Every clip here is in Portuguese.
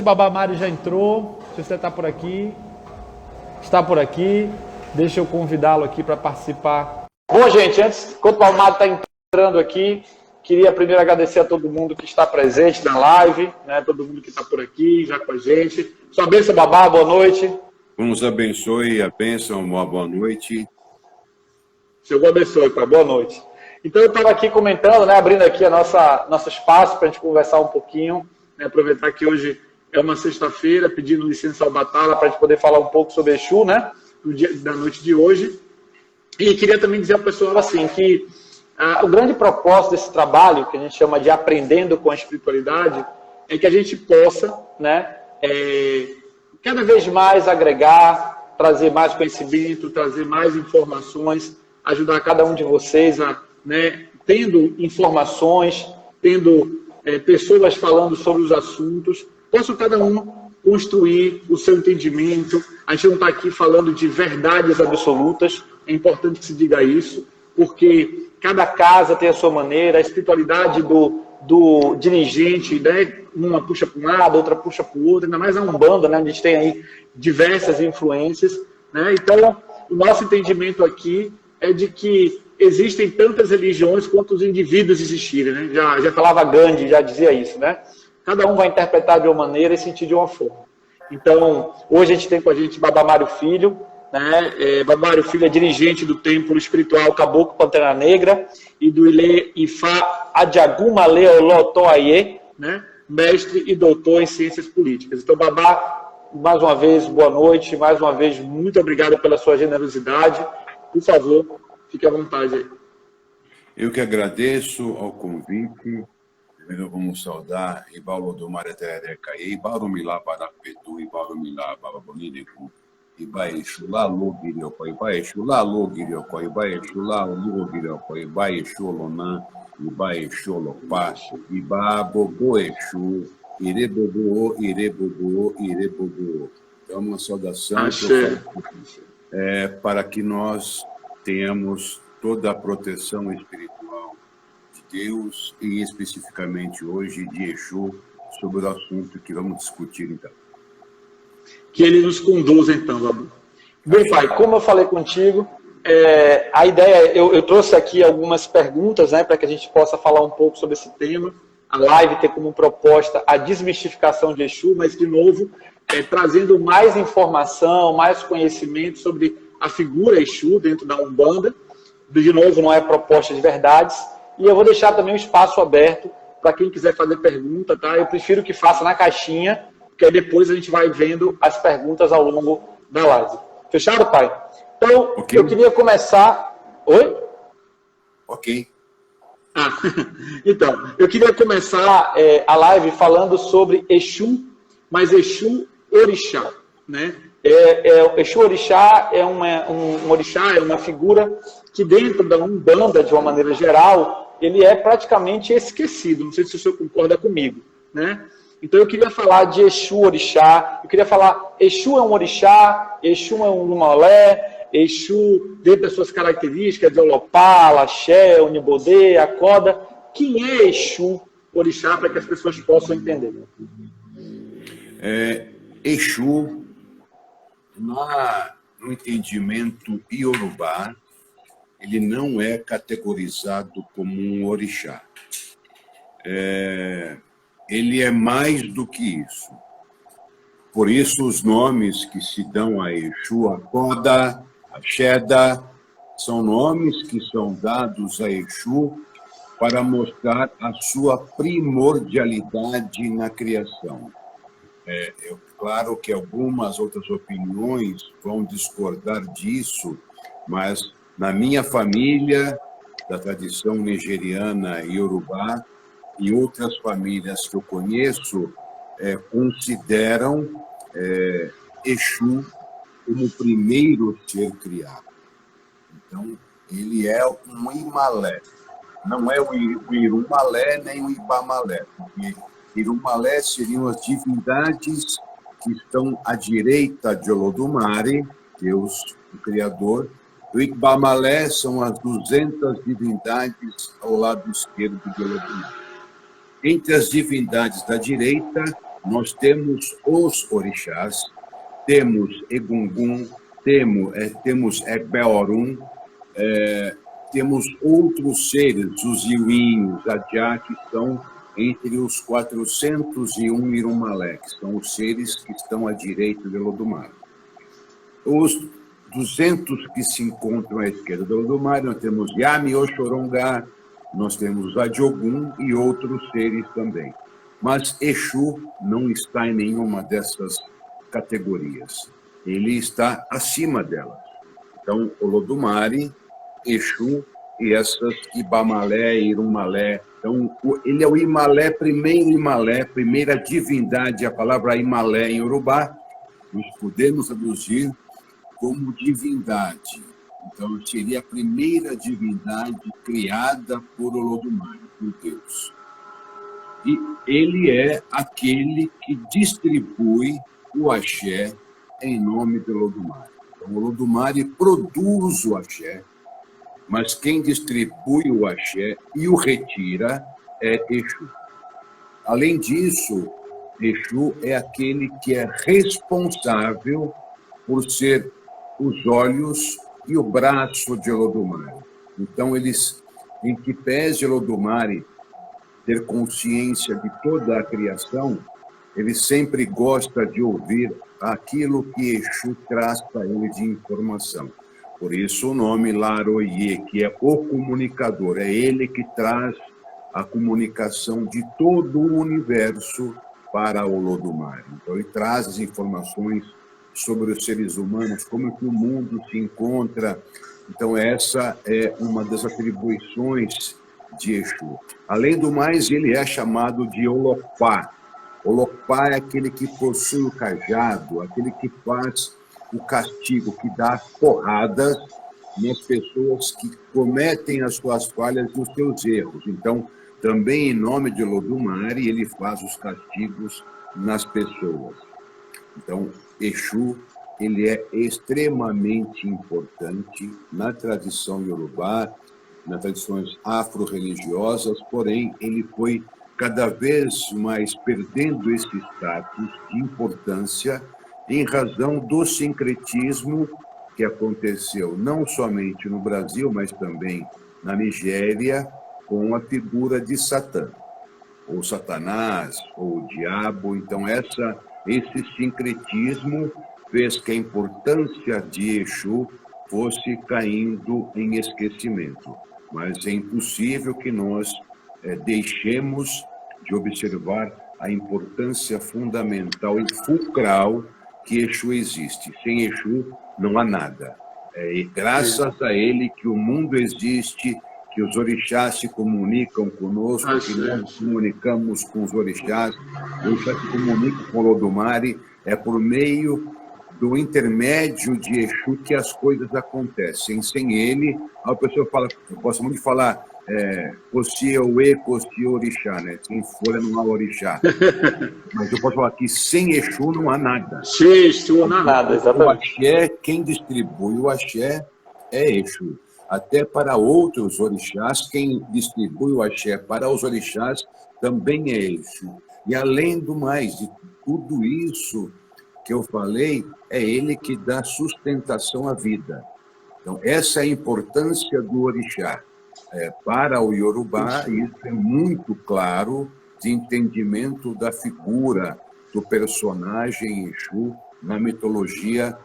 se Babá Mário já entrou, se você está por aqui. Está por aqui. Deixa eu convidá-lo aqui para participar. Bom, gente, antes, enquanto o Babá Mário está entrando aqui, queria primeiro agradecer a todo mundo que está presente na live, né? Todo mundo que está por aqui, já com a gente. Sua bênção, Babá, boa noite. Nos abençoe, a bênção, uma boa noite. Senhor abençoe, pai, boa noite. Então, eu estava aqui comentando, né, abrindo aqui nosso espaço para a gente conversar um pouquinho, né, aproveitar que hoje é uma sexta-feira, pedindo licença ao Batalha para a gente poder falar um pouco sobre Exu, né, no dia da noite de hoje. E queria também dizer ao pessoal assim, que o grande propósito desse trabalho, que a gente chama de Aprendendo com a Espiritualidade, é que a gente possa, né, cada vez mais agregar, trazer mais conhecimento, trazer mais informações, ajudar cada um de vocês a, né, tendo informações, tendo pessoas falando sobre os assuntos, possa cada um construir o seu entendimento. A gente não está aqui falando de verdades absolutas, é importante que se diga isso, porque cada casa tem a sua maneira, a espiritualidade do dirigente, né, uma puxa para um lado, outra puxa para o outro, ainda mais a Umbanda, né, onde a gente tem aí diversas influências, né? Então, o nosso entendimento aqui é de que existem tantas religiões quanto os indivíduos existirem, né? Já falava Gandhi, já dizia isso, né? Cada um vai interpretar de uma maneira e sentir de uma forma. Então, hoje a gente tem com a gente Babá Mário Filho, né? Babá Mário Filho é dirigente do Templo Espiritual Caboclo Pantera Negra e do Ile Ifá Adiaguma Leolotoaie, né? Mestre e doutor em Ciências Políticas. Então, Babá, mais uma vez, boa noite, mais uma vez, muito obrigado pela sua generosidade. Por favor, fique à vontade aí. Eu que agradeço ao convite. Primeiro vamos saudar Ibalo do Maretereca, Ibalo Milá Parapetu, Ibalo Milá Bababonideku, Ibaixu Lalu Guiriocó, Ibaixu Lalu Guiriocó, Ibaixu Lalu Guiriocó, Ibaixu Lonã, Ibaixu Lopá, Ibabobo Exu, Irebobo, Irebobo, Irebobo. Então, uma saudação para que nós tenhamos toda a proteção espiritual de Deus e especificamente hoje de Exu sobre o assunto que vamos discutir então. Que ele nos conduza então, Babu. Bem, pai, como eu falei contigo, a ideia, eu trouxe aqui algumas perguntas, né, para que a gente possa falar um pouco sobre esse tema. A live ter como proposta a desmistificação de Exu, mas de novo, trazendo mais informação, mais conhecimento sobre a figura Exu dentro da Umbanda. De novo, não é proposta de verdades. E eu vou deixar também um espaço aberto para quem quiser fazer pergunta, tá? Eu prefiro que faça na caixinha, porque aí depois a gente vai vendo as perguntas ao longo da live. Fechado, pai? Então, okay. Eu queria começar... Oi? Ok. Então, eu queria começar a live falando sobre Exu, mas Exu Orixá, né? Exu Orixá é um orixá, é uma figura que dentro da Umbanda, de uma maneira geral, ele é praticamente esquecido. Não sei se o senhor concorda comigo, né? Então eu queria falar de Exu Orixá, eu queria falar, Exu é um orixá, Exu é um Lumolé, Exu, dentro das suas características, de Olopá, Axé, Onibodê, Akoda. Quem é Exu Orixá, para que as pessoas possam entender? Exu, no entendimento iorubá, ele não é categorizado como um orixá. Ele é mais do que isso. Por isso, os nomes que se dão a Exu, Akoda, Axeda, são nomes que são dados a Exu para mostrar a sua primordialidade na criação. Claro que algumas outras opiniões vão discordar disso, mas na minha família, da tradição nigeriana e iorubá, e outras famílias que eu conheço, consideram Exu como o primeiro ser criado. Então, ele é um Imalé. Não é o Irumalé nem o Ibamalé, porque Irumalé seriam as divindades que estão à direita de Olodumare, Deus, o Criador. O Ibamalé são as 200 divindades ao lado esquerdo de Olodumare. Entre as divindades da direita nós temos os orixás, temos Egungun, temos Egbeorum, temos outros seres, os Iuim, os Adiá, que estão entre os 401 Irumalé, que são os seres que estão à direita de Olodumare. Os 200 que se encontram à esquerda de Olodumare, nós temos Yami Oxorongá, nós temos Adiogun e outros seres também. Mas Exu não está em nenhuma dessas categorias. Ele está acima delas. Então, Olodumare, Exu e essas Ibamalé, Irumalé. Então, ele é o Imalé, primeira divindade. A palavra Imalé em Yorubá, nós podemos traduzir como divindade. Então, seria a primeira divindade criada por Olodumare, por Deus. E ele é aquele que distribui o axé em nome de Olodumare. Então, Olodumare produz o axé, mas quem distribui o axé e o retira é Exu. Além disso, Exu é aquele que é responsável por ser os olhos e o braço de Olodumare. Então, em que pese Olodumare ter consciência de toda a criação, ele sempre gosta de ouvir aquilo que Exu traz para ele de informação. Por isso o nome Laroye, que é o comunicador, é ele que traz a comunicação de todo o universo para Olodumare. Então ele traz as informações sobre os seres humanos, como é que o mundo se encontra. Então essa é uma das atribuições de Exu. Além do mais, ele é chamado de Olopá. Olopá é aquele que possui o cajado, aquele que faz o castigo, que dá porradas nas pessoas que cometem as suas falhas e os seus erros. Então, também em nome de Olodumare, ele faz os castigos nas pessoas. Então, Exu, ele é extremamente importante na tradição iorubá, nas tradições afro-religiosas, porém, ele foi cada vez mais perdendo esse status de importância em razão do sincretismo que aconteceu não somente no Brasil, mas também na Nigéria, com a figura de Satã, ou Satanás, ou o diabo. Então, esse sincretismo fez que a importância de Exu fosse caindo em esquecimento. Mas é impossível que nós deixemos de observar a importância fundamental e fulcral que Exu existe. Sem Exu não há nada. É graças a ele que o mundo existe, que os orixás se comunicam conosco, que nós comunicamos com os orixás. Os orixás se comunicam com Olodumare, é por meio do intermédio de Exu que as coisas acontecem. Sem ele, a pessoa fala, eu gosto muito de falar, Cosi Ewe, Cosi Orixá, né? Sem folha não há orixá. Mas eu posso falar que sem Exu não há nada. Sem Exu não há nada, exatamente. O axé, quem distribui o axé é Exu. Até para outros orixás, quem distribui o axé para os orixás também é Exu. E além do mais, de tudo isso que eu falei, é ele que dá sustentação à vida. Então, essa é a importância do orixá. Para o iorubá, isso é muito claro de entendimento da figura do personagem Exu na mitologia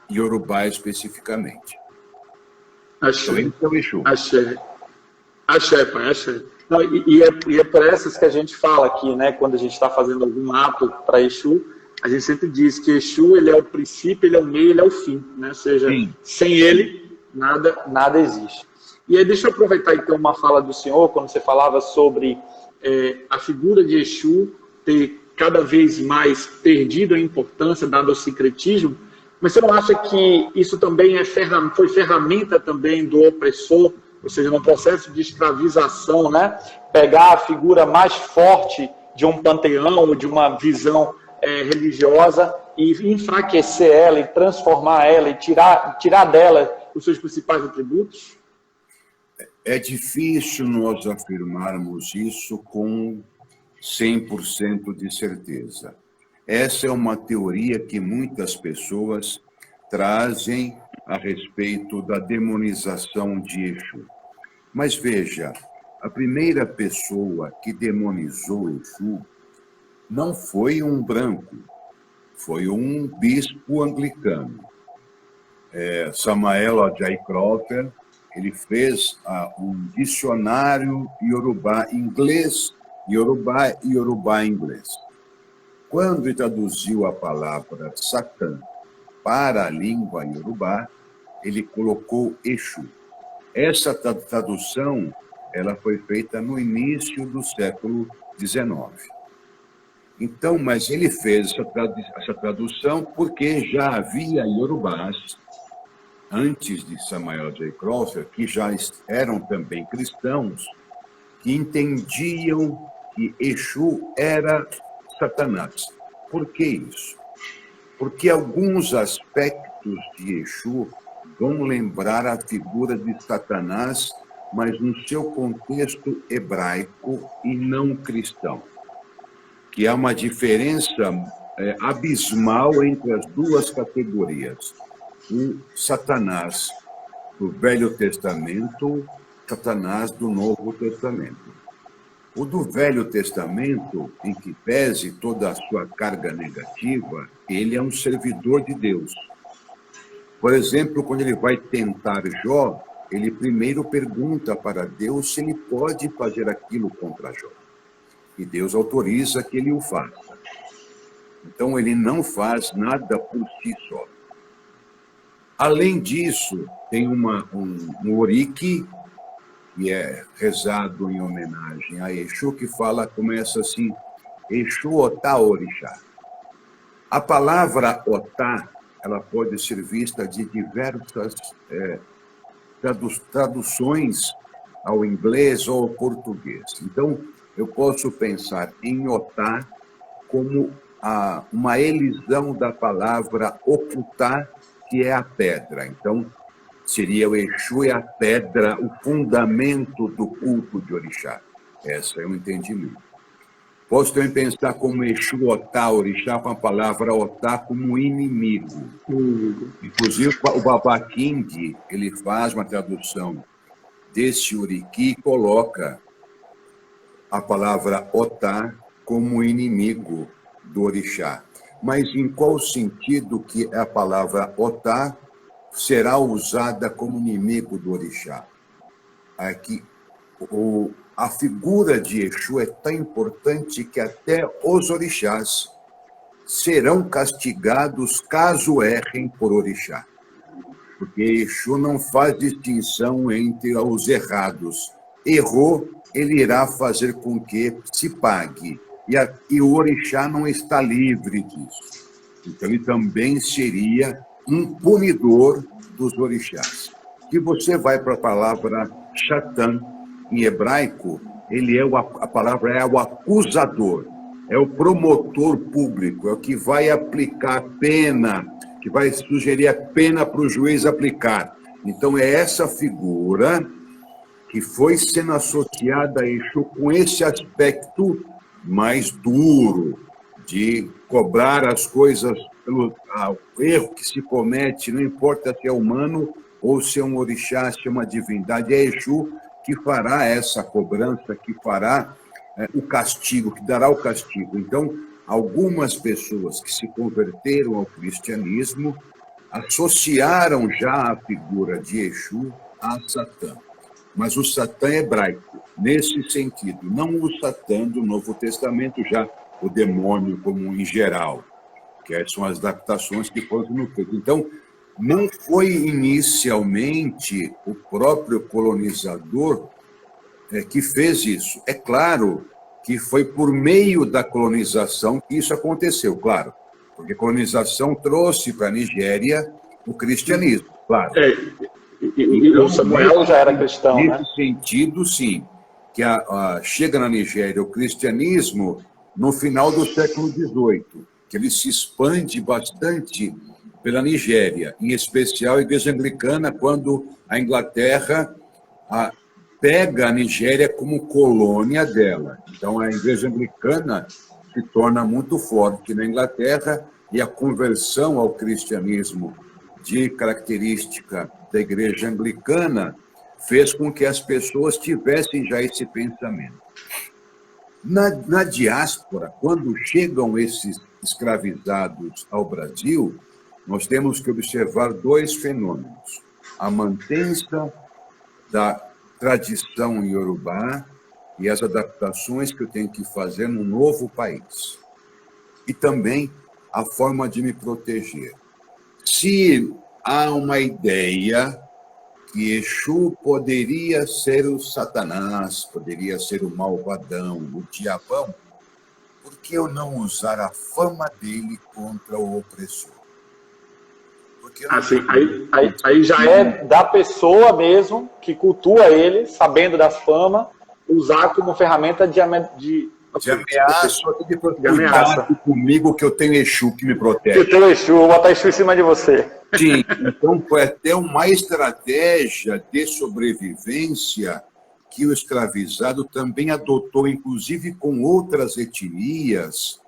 iorubá especificamente. Axé. Então, Exu. Axé, pai, axé. Não, e é por essas que a gente fala aqui, né? Quando a gente está fazendo algum ato para Exu, a gente sempre diz que Exu, ele é o princípio, ele é o meio, ele é o fim, né? Ou seja, sim, sem ele, nada existe. E aí, deixa eu aproveitar, então, uma fala do senhor, quando você falava sobre a figura de Exu ter cada vez mais perdido a importância, dado ao sincretismo, mas você não acha que isso também foi ferramenta também do opressor, ou seja, no processo de escravização, né? Pegar a figura mais forte de um panteão ou de uma visão religiosa e enfraquecer ela, e transformar ela, e tirar dela os seus principais atributos? É difícil nós afirmarmos isso com 100% de certeza. Essa é uma teoria que muitas pessoas trazem a respeito da demonização de Exu. Mas veja, a primeira pessoa que demonizou Exu não foi um branco, foi um bispo anglicano. Samael Ajay Crawford, ele fez um dicionário Yorubá inglês, Yorubá e Yorubá inglês. Quando ele traduziu a palavra Satã para a língua Yorubá, ele colocou Exu. Essa tradução ela foi feita no início do século XIX. Então, mas ele fez essa tradução porque já havia Yorubás, antes de Samael J. Crawford, que já eram também cristãos, que entendiam que Exu era Satanás. Por que isso? Porque alguns aspectos de Exu vão lembrar a figura de Satanás, mas no seu contexto hebraico e não cristão. Que há uma diferença abismal entre as duas categorias. O Satanás do Velho Testamento, Satanás do Novo Testamento. O do Velho Testamento, em que pese toda a sua carga negativa, ele é um servidor de Deus. Por exemplo, quando ele vai tentar Jó, ele primeiro pergunta para Deus se ele pode fazer aquilo contra Jó. E Deus autoriza que ele o faça. Então, ele não faz nada por si só. Além disso, tem um orique, que é rezado em homenagem a Exu, que começa assim, Exu Otá Orixá. A palavra Otá, ela pode ser vista de diversas traduções ao inglês ou ao português. Então, eu posso pensar em Otá como uma elisão da palavra Okutá, que é a pedra. Então, seria o Exu e a pedra, o fundamento do culto de Orixá. Esse é o entendimento. Posso também pensar como Exu Otá Orixá, com a palavra Otá como inimigo. Inclusive, o Baba King, ele faz uma tradução desse Oriqui e coloca a palavra Otá como inimigo do Orixá. Mas em qual sentido que a palavra Otá será usada como inimigo do Orixá? Aqui, a figura de Exu é tão importante que até os orixás serão castigados caso errem por Orixá. Porque Exu não faz distinção entre os errados. Errou, ele irá fazer com que se pague. E o Orixá não está livre disso. Então, ele também seria um punidor dos orixás. E você vai para a palavra Satã, em hebraico, a palavra é o acusador, é o promotor público, é o que vai aplicar a pena, que vai sugerir a pena para o juiz aplicar. Então, é essa figura que foi sendo associada a Exu com esse aspecto mais duro, de cobrar as coisas pelo erro que se comete, não importa se é humano ou se é um orixá, se é uma divindade, é Exu que fará essa cobrança, que fará o castigo, que dará o castigo. Então, algumas pessoas que se converteram ao cristianismo associaram já a figura de Exu a Satã. Mas o Satã hebraico, nesse sentido, não o Satã do Novo Testamento, já o demônio como em geral, que são as adaptações que foram no feitas. Então, não foi inicialmente o próprio colonizador que fez isso. É claro que foi por meio da colonização que isso aconteceu, claro, porque a colonização trouxe para a Nigéria o cristianismo, claro. Então, o Samuel já era cristão, né? Nesse sentido, sim, que chega na Nigéria o cristianismo no final do século XVIII, que ele se expande bastante pela Nigéria, em especial a Igreja Anglicana, quando a Inglaterra pega a Nigéria como colônia dela. Então, a Igreja Anglicana se torna muito forte na Inglaterra e a conversão ao cristianismo de característica da Igreja Anglicana fez com que as pessoas tivessem já esse pensamento. Na diáspora, quando chegam esses escravizados ao Brasil, nós temos que observar dois fenômenos. A mantença da tradição iorubá e as adaptações que eu tenho que fazer no novo país. E também a forma de me proteger. Se há uma ideia que Exu poderia ser o Satanás, poderia ser o malvadão, o diabão, por que eu não usar a fama dele contra o opressor? Assim, aí já é da pessoa mesmo que cultua ele, sabendo da fama, usar como ferramenta de ameaça. De ameaça comigo que eu tenho Exu que me protege. Eu tenho Exu, vou botar Exu em cima de você. Sim, então foi até uma estratégia de sobrevivência que o escravizado também adotou, inclusive com outras etnias,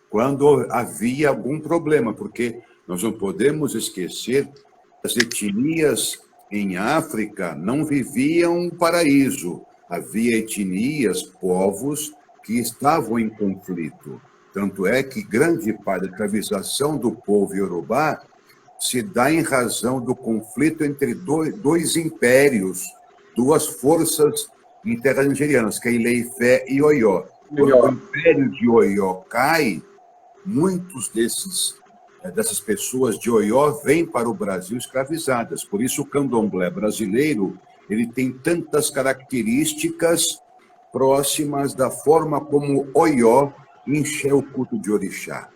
quando havia algum problema, porque nós não podemos esquecer que as etnias em África não viviam um paraíso. Havia etnias, povos, que estavam em conflito. Tanto é que grande parte da escravização do povo iorubá se dá em razão do conflito entre dois impérios, duas forças em terras nigerianas, que é Ilé-Ifé e Oió. Quando o império de Oió cai, muitos dessas pessoas de Oió vêm para o Brasil escravizadas. Por isso o candomblé brasileiro ele tem tantas características próximas da forma como Oió encheu o culto de orixá.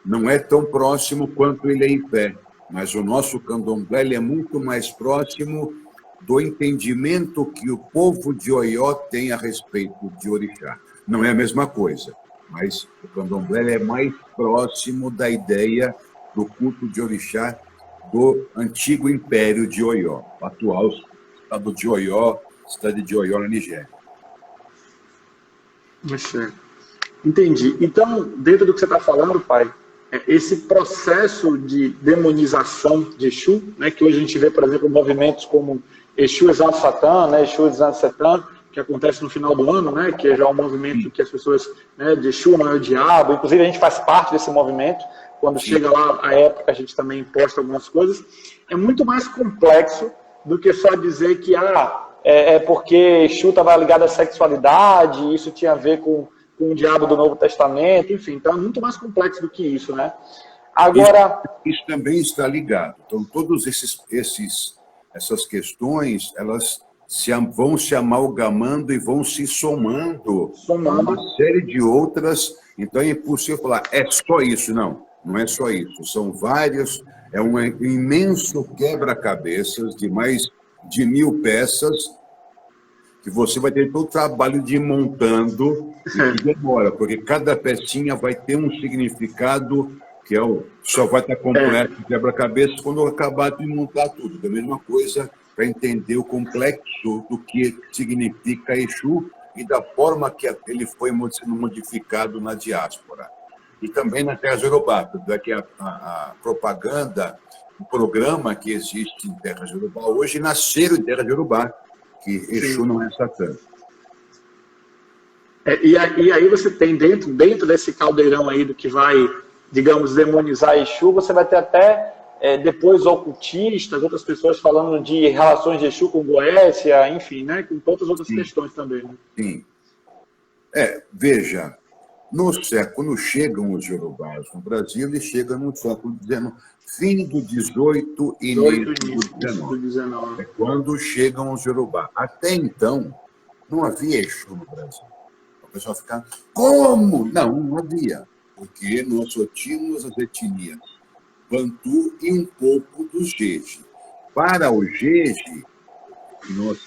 Não é tão próximo quanto ele é em pé, mas o nosso candomblé ele é muito mais próximo do entendimento que o povo de Oió tem a respeito de orixá. Não é a mesma coisa, mas o candomblé é mais próximo da ideia do culto de orixá do antigo império de Oió, o atual estado de Oió, cidade de Oió, na Nigéria. Entendi. Então, dentro do que você está falando, pai, esse processo de demonização de Exu, né, que hoje a gente vê, por exemplo, movimentos como Exu Exalta Satã, né, Exu Exalta Satã, que acontece no final do ano, né, que é já um movimento que as pessoas, né, de Exu não é o diabo, inclusive a gente faz parte desse movimento, quando chega lá a época a gente também posta algumas coisas, é muito mais complexo do que só dizer que é porque Exu estava ligado à sexualidade, isso tinha a ver com o diabo do Novo Testamento, enfim, então é muito mais complexo do que isso, né? Agora... Isso também está ligado. Então, todas essas questões, elas vão se amalgamando e vão se somando a uma série de outras. Então, é impossível falar, é só isso. Não é só isso. São vários, é um imenso quebra-cabeças de mais de 1000 peças que você vai ter todo o trabalho de ir montando e que demora, porque cada pecinha vai ter um significado que só vai estar completo o quebra-cabeça quando eu acabar de montar tudo. Da mesma coisa para entender o complexo do que significa Exu e da forma que ele foi sendo modificado na diáspora. E também na terra Yorubá, porque a propaganda, o programa que existe em terra Yorubá hoje nasceram em terra Yorubá, que Exu não é Satã. E aí você tem dentro desse caldeirão aí do que vai, digamos, demonizar Exu, você vai ter até depois ocultistas, outras pessoas falando de relações de Exu com Goécia, enfim, né, com tantas outras questões também. Né? Sim. Veja, quando chegam os Yorubás no Brasil, eles chegam no século XIX, fim do 18 e início do 19. É quando chegam os Yorubá. Até então, não havia Exu no Brasil. O pessoal ficava, como? Não havia. Porque nós só tínhamos as etnias Bantu e um pouco do Jeje. Para o Jeje, nós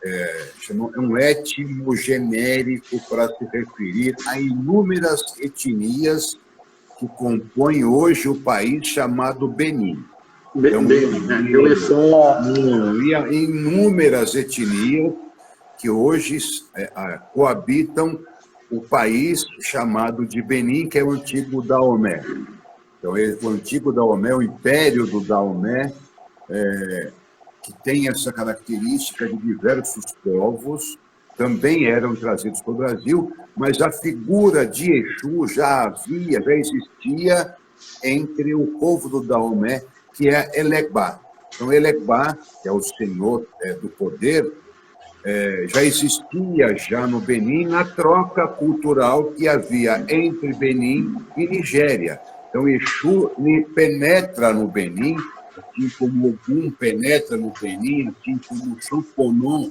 é um étimo genérico para se referir a inúmeras etnias que compõem hoje o país chamado Benin. Inúmeras etnias, que hoje coabitam o país chamado de Benin, que é o antigo Daomé. Então, o antigo Daomé, o Império do Daomé, que tem essa característica de diversos povos, também eram trazidos para o Brasil, mas a figura de Exu já existia entre o povo do Daomé, que é Elegbá. Então, Elegbá, que é o senhor do poder, já existia já no Benin na troca cultural que havia entre Benin e Nigéria. Então, Exu penetra no Benin, assim como Ogum penetra no Benin, assim como Chuponon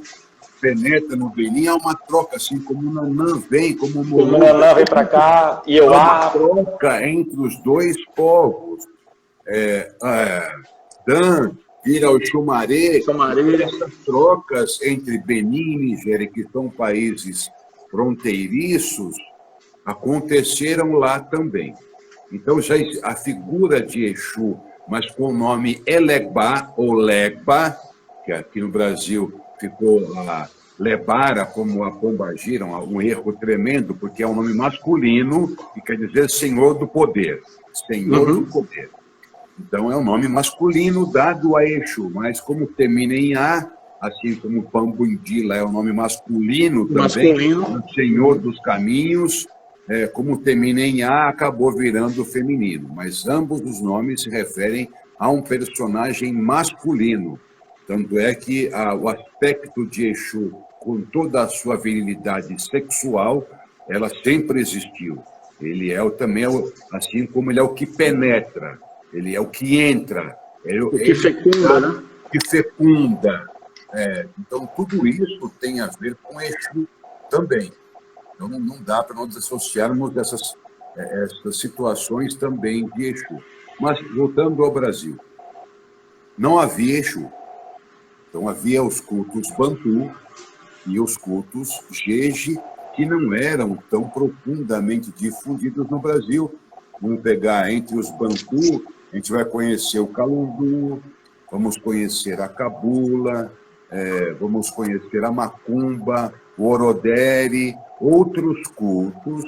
penetra no Benin, há uma troca, assim como o Nanã vem, como o Molu. O Nanã vem para cá, e eu há uma troca entre os dois povos. Dan vira o Xumaré. Essas trocas entre Benin e Nigéria, que são países fronteiriços, aconteceram lá também. Então, já a figura de Exu, mas com o nome Elegbá ou Legba, que aqui no Brasil ficou Lebara, como a Pombagira, um erro tremendo, porque é um nome masculino e quer dizer Senhor do Poder. Senhor do Poder. Então, é um nome masculino dado a Exu, mas como termina em A, assim como Pambundila é um nome masculino também, Senhor dos Caminhos, como termina em A, acabou virando feminino. Mas ambos os nomes se referem a um personagem masculino. Tanto é que o aspecto de Exu, com toda a sua virilidade sexual, ela sempre existiu. Ele também assim como ele é o que penetra, ele é o que entra. O que fecunda, né? Que fecunda. Então, tudo isso tem a ver com Exu também. Então, não dá para nós associarmos essas situações também de Exu. Mas, voltando ao Brasil, não havia Exu. Então, havia os cultos Bantu e os cultos Jeje, que não eram tão profundamente difundidos no Brasil. Vamos pegar entre os Bantu, a gente vai conhecer o Calundu, vamos conhecer a Cabula, vamos conhecer a Macumba, o Orodere, outros cultos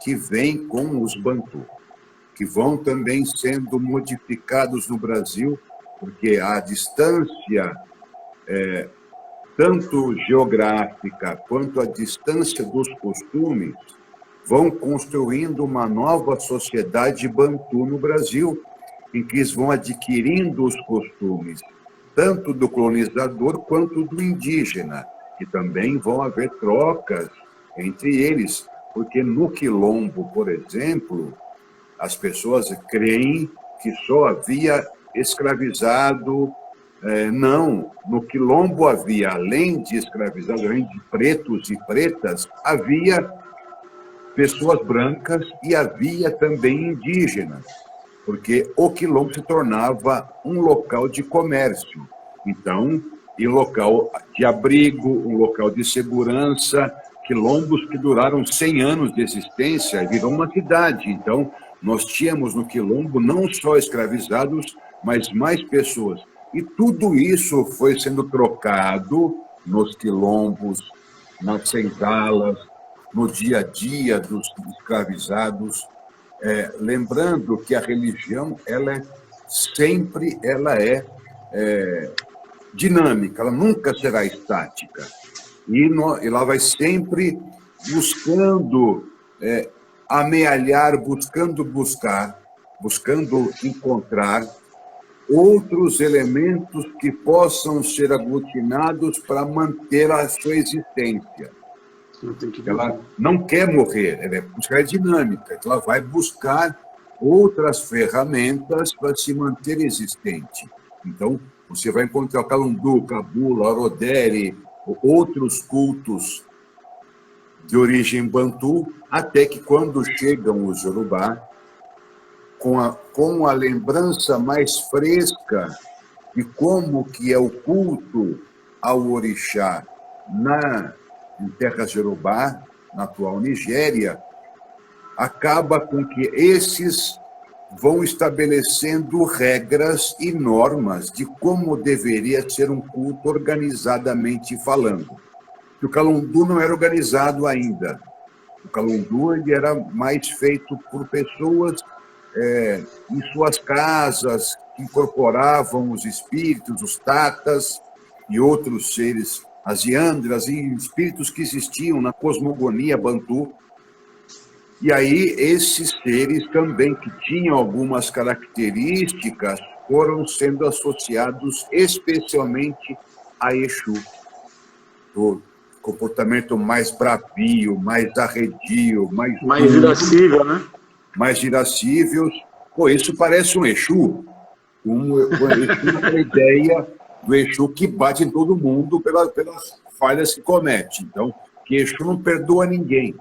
que vêm com os Bantu, que vão também sendo modificados no Brasil, porque a distância, tanto geográfica quanto a distância dos costumes, vão construindo uma nova sociedade Bantu no Brasil, em que eles vão adquirindo os costumes, tanto do colonizador quanto do indígena, e também vão haver trocas entre eles, porque no Quilombo, por exemplo, as pessoas creem que só havia escravizado. Não, no Quilombo havia, além de escravizados, além de pretos e pretas, havia pessoas brancas e havia também indígenas, porque o Quilombo se tornava um local de comércio. Então, um local de abrigo, um local de segurança, quilombos que duraram 100 anos de existência e virou uma cidade. Então, nós tínhamos no Quilombo não só escravizados, mas mais pessoas. E tudo isso foi sendo trocado nos quilombos, nas senzalas, no dia a dia dos escravizados. Lembrando que a religião sempre é dinâmica, ela nunca será estática. E ela vai sempre buscando amealhar, buscando encontrar outros elementos que possam ser aglutinados para manter a sua existência. Ela não quer morrer, ela é dinâmica, ela vai buscar outras ferramentas para se manter existente. Então, você vai encontrar o Calundu, Cabula, Orodere, outros cultos de origem Bantu, até que quando chegam os Yorubá, com a lembrança mais fresca de como que é o culto ao orixá em terras Yorubá, na atual Nigéria, acaba com que esses vão estabelecendo regras e normas de como deveria ser um culto organizadamente falando. que o Calundu não era organizado ainda. O Calundu ele era mais feito por pessoas em suas casas, que incorporavam os espíritos, os tatas e outros seres, as yandras e espíritos que existiam na cosmogonia bantu. E aí esses seres também, que tinham algumas características, foram sendo associados especialmente a Exu. O comportamento mais bravio, mais arredio, mais irascível, né? Mais irascíveis. Pô, isso parece um Exu. Uma ideia do Exu que bate em todo mundo pelas falhas que comete. Então, que Exu não perdoa ninguém,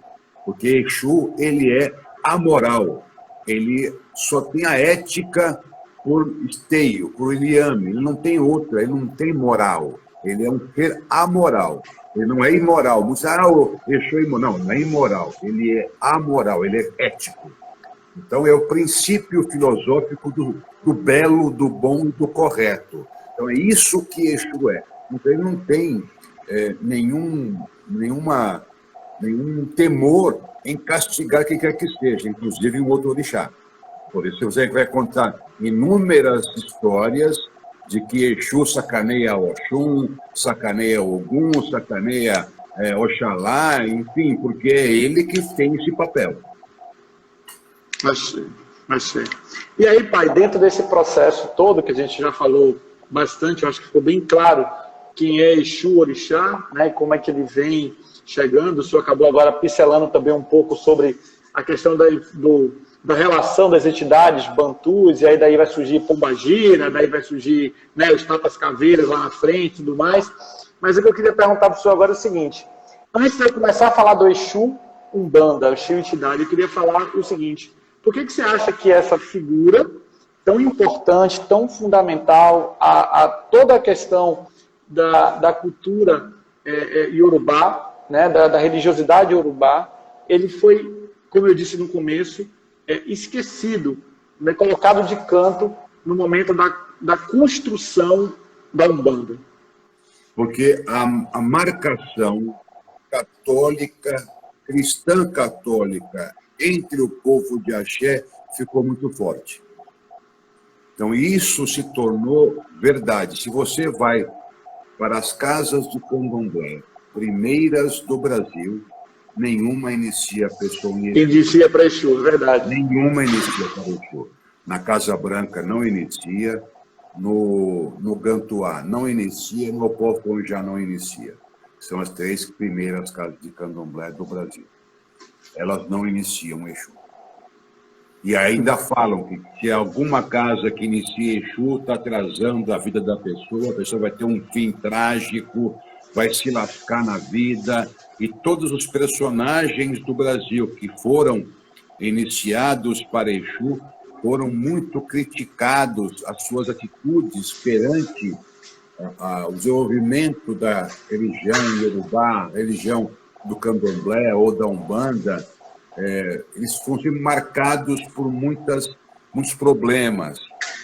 porque Exu ele é amoral. Ele só tem a ética por esteio, por liame. Ele não tem outra, ele não tem moral. Ele é um ser amoral. Ele não é imoral. Você, o Exu é imoral. Não é imoral. Ele é amoral, ele é ético. Então, é o princípio filosófico do belo, do bom e do correto. Então, é isso que Exu é. Então, ele não tem nenhum temor em castigar quem quer que seja, inclusive um outro orixá. Por isso, você vai contar inúmeras histórias de que Exu sacaneia Oxum, sacaneia Ogum, sacaneia Oxalá, enfim, porque é ele que tem esse papel. Achei. E aí, pai, dentro desse processo todo, que a gente já falou bastante, eu acho que ficou bem claro quem é Exu Orixá, né, como é que ele vem chegando. O senhor acabou agora pincelando também um pouco sobre a questão da relação das entidades bantus, e aí daí vai surgir Pombagira, daí vai surgir, né, os tapas caveiras lá na frente e tudo mais. Mas o que eu queria perguntar para o senhor agora é o seguinte: antes de eu começar a falar do Exu Umbanda, o Exu Entidade, eu queria falar o seguinte: por que você acha que essa figura tão importante, tão fundamental a toda a questão da cultura iorubá, né, da religiosidade iorubá, ele foi, como eu disse no começo, esquecido, né, colocado de canto no momento da construção da Umbanda? Porque a marcação católica, cristã católica, entre o povo de Axé ficou muito forte. Então, isso se tornou verdade. Se você vai para as casas do candomblé, primeiras do Brasil, nenhuma inicia a pessoa em Exu. Inicia para Exu, é verdade. Nenhuma inicia para Exu. Na Casa Branca não inicia, no Gantuá não inicia, no Opoconjá não inicia. São as 3 primeiras casas de candomblé do Brasil. Elas não iniciam Exu. E ainda falam que se alguma casa que inicia Exu está atrasando a vida da pessoa, a pessoa vai ter um fim trágico, vai se lascar na vida. E todos os personagens do Brasil que foram iniciados para Exu foram muito criticados, as suas atitudes perante o desenvolvimento da religião iorubá, religião do candomblé ou da Umbanda. Eles foram sempre marcados por muitos problemas,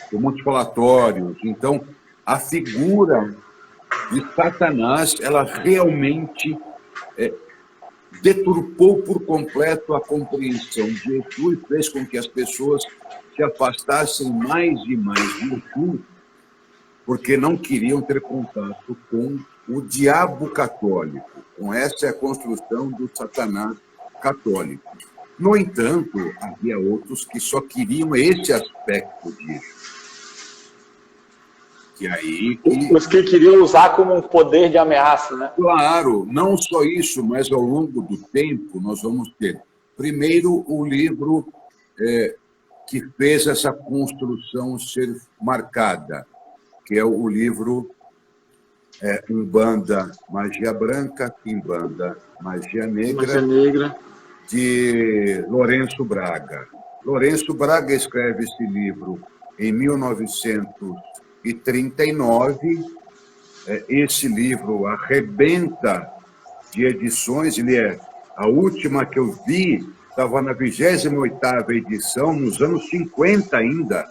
por muitos falatórios. Então, a figura de Satanás, ela realmente deturpou por completo a compreensão de Exu e fez com que as pessoas se afastassem mais e mais de Exu, porque não queriam ter contato com o diabo católico. Com essa é a construção do Satanás católico. No entanto, havia outros que só queriam esse aspecto disso. Os que queriam usar como um poder de ameaça, né? Claro, não só isso, mas ao longo do tempo nós vamos ter, primeiro, o livro que fez essa construção ser marcada, que é o livro Umbanda, Magia Branca, Quimbanda, Magia Negra, de Lourenço Braga. Lourenço Braga escreve esse livro em 1939. Esse livro arrebenta de edições. A última que eu vi estava na 28ª edição, nos anos 50 ainda,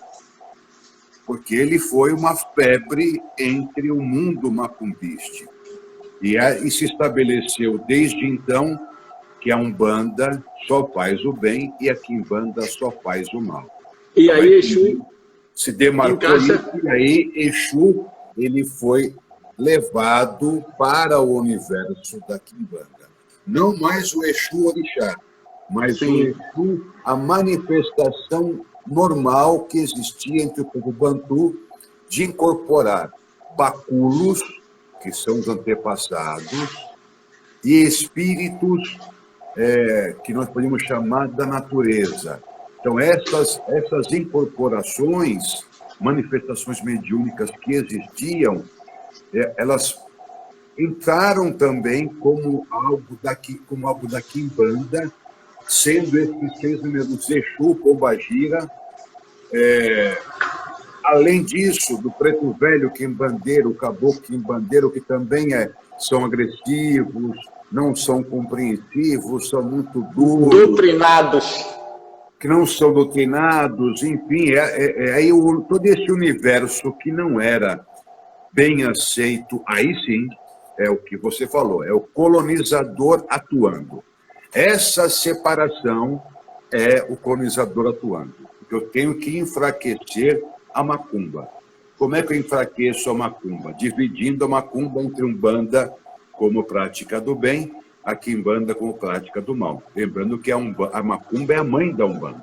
porque ele foi uma febre entre o mundo macumbístico. E se estabeleceu desde então que a Umbanda só faz o bem e a Quimbanda só faz o mal. E aí Exu se demarcou isso, e aí Exu ele foi levado para o universo da Quimbanda. Não mais o Exu Orixá, mas Sim. o Exu, a manifestação normal que existia entre o povo Bantu de incorporar baculos, que são os antepassados, e espíritos que nós podemos chamar da natureza. Então, essas incorporações, manifestações mediúnicas que existiam, elas entraram também como algo da Quimbanda, sendo esses 6 números Exu, Pombagira, além disso, do preto velho quimbandeiro, o caboclo quimbandeiro, que também são agressivos, não são compreensivos, são muito duros. Doutrinados. Que não são doutrinados, enfim, aí todo esse universo que não era bem aceito, aí sim, é o que você falou, é o colonizador atuando. Essa separação é o colonizador atuando. Eu tenho que enfraquecer a macumba. Como é que eu enfraqueço a macumba? Dividindo a macumba entre Umbanda como prática do bem, a Quimbanda como prática do mal. Lembrando que a macumba é a mãe da Umbanda.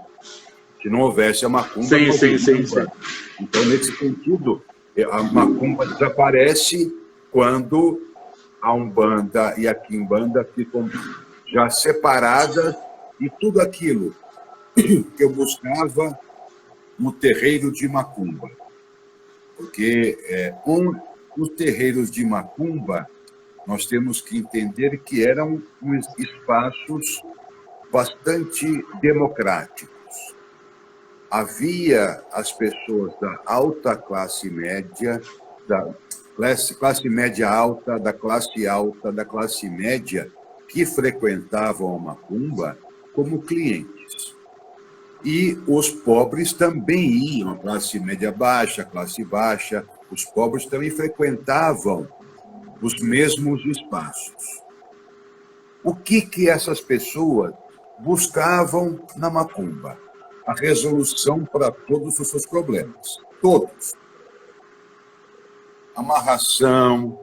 Se não houvesse a macumba... Sim. Então, nesse sentido, a macumba desaparece quando a Umbanda e a Quimbanda ficam já separadas e tudo aquilo que eu buscava no terreiro de macumba. Porque os terreiros de macumba, nós temos que entender que eram espaços bastante democráticos. Havia as pessoas da alta classe média, da classe média alta, da classe média, que frequentavam a macumba como clientes. E os pobres também iam, a classe média baixa, classe baixa, os pobres também frequentavam os mesmos espaços. O que essas pessoas buscavam na macumba? A resolução para todos os seus problemas. Todos. Amarração,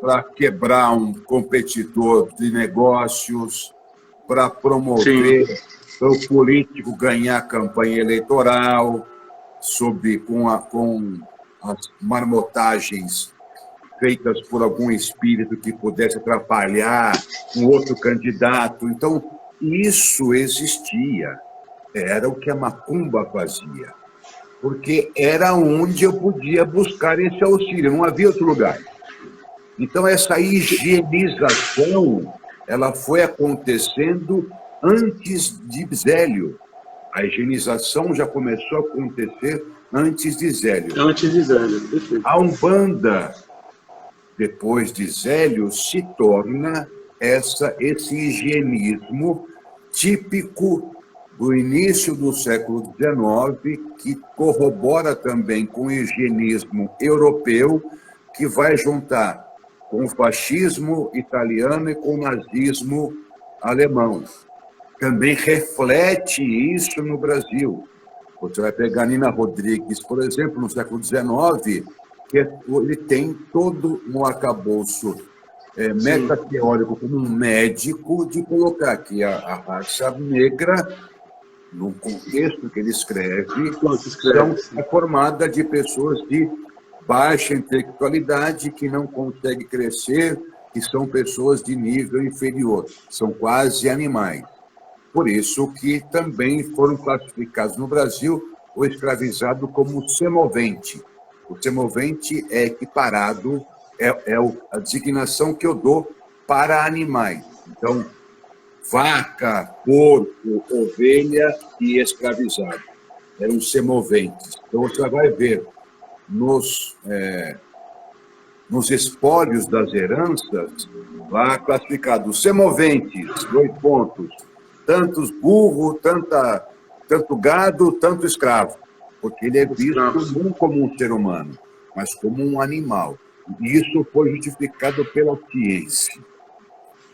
para quebrar um competidor de negócios, para promover, para o político ganhar a campanha eleitoral, com as marmotagens feitas por algum espírito que pudesse atrapalhar um outro candidato. Então, isso existia. Era o que a macumba fazia. Porque era onde eu podia buscar esse auxílio, não havia outro lugar. Então, essa higienização, ela foi acontecendo antes de Zélio. A higienização já começou a acontecer antes de Zélio. A Umbanda, depois de Zélio, se torna esse higienismo típico do início do século XIX, que corrobora também com o higienismo europeu, que vai juntar com o fascismo italiano e com o nazismo alemão. Também reflete isso no Brasil. Você vai pegar Nina Rodrigues, por exemplo, no século XIX, que ele tem todo um arcabouço metateórico como um médico de colocar que a raça negra, no contexto que ele escreve, é formada de pessoas de baixa intelectualidade, que não conseguem crescer, que são pessoas de nível inferior, são quase animais. Por isso que também foram classificados no Brasil o escravizado como semovente. O semovente é equiparado, a designação que eu dou para animais. Então, vaca, porco, ovelha e escravizado. Eram semoventes. Então, você vai ver nos espólios das heranças, lá classificado semoventes, 2 pontos, tantos burro, tanto gado, tanto escravo, porque ele é visto não como um ser humano, mas como um animal. E isso foi justificado pela ciência.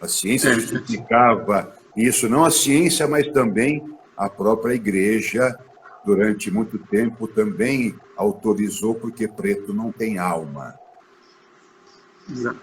A ciência justificava isso, não a ciência, mas também a própria igreja, durante muito tempo, também autorizou, porque preto não tem alma. Exato.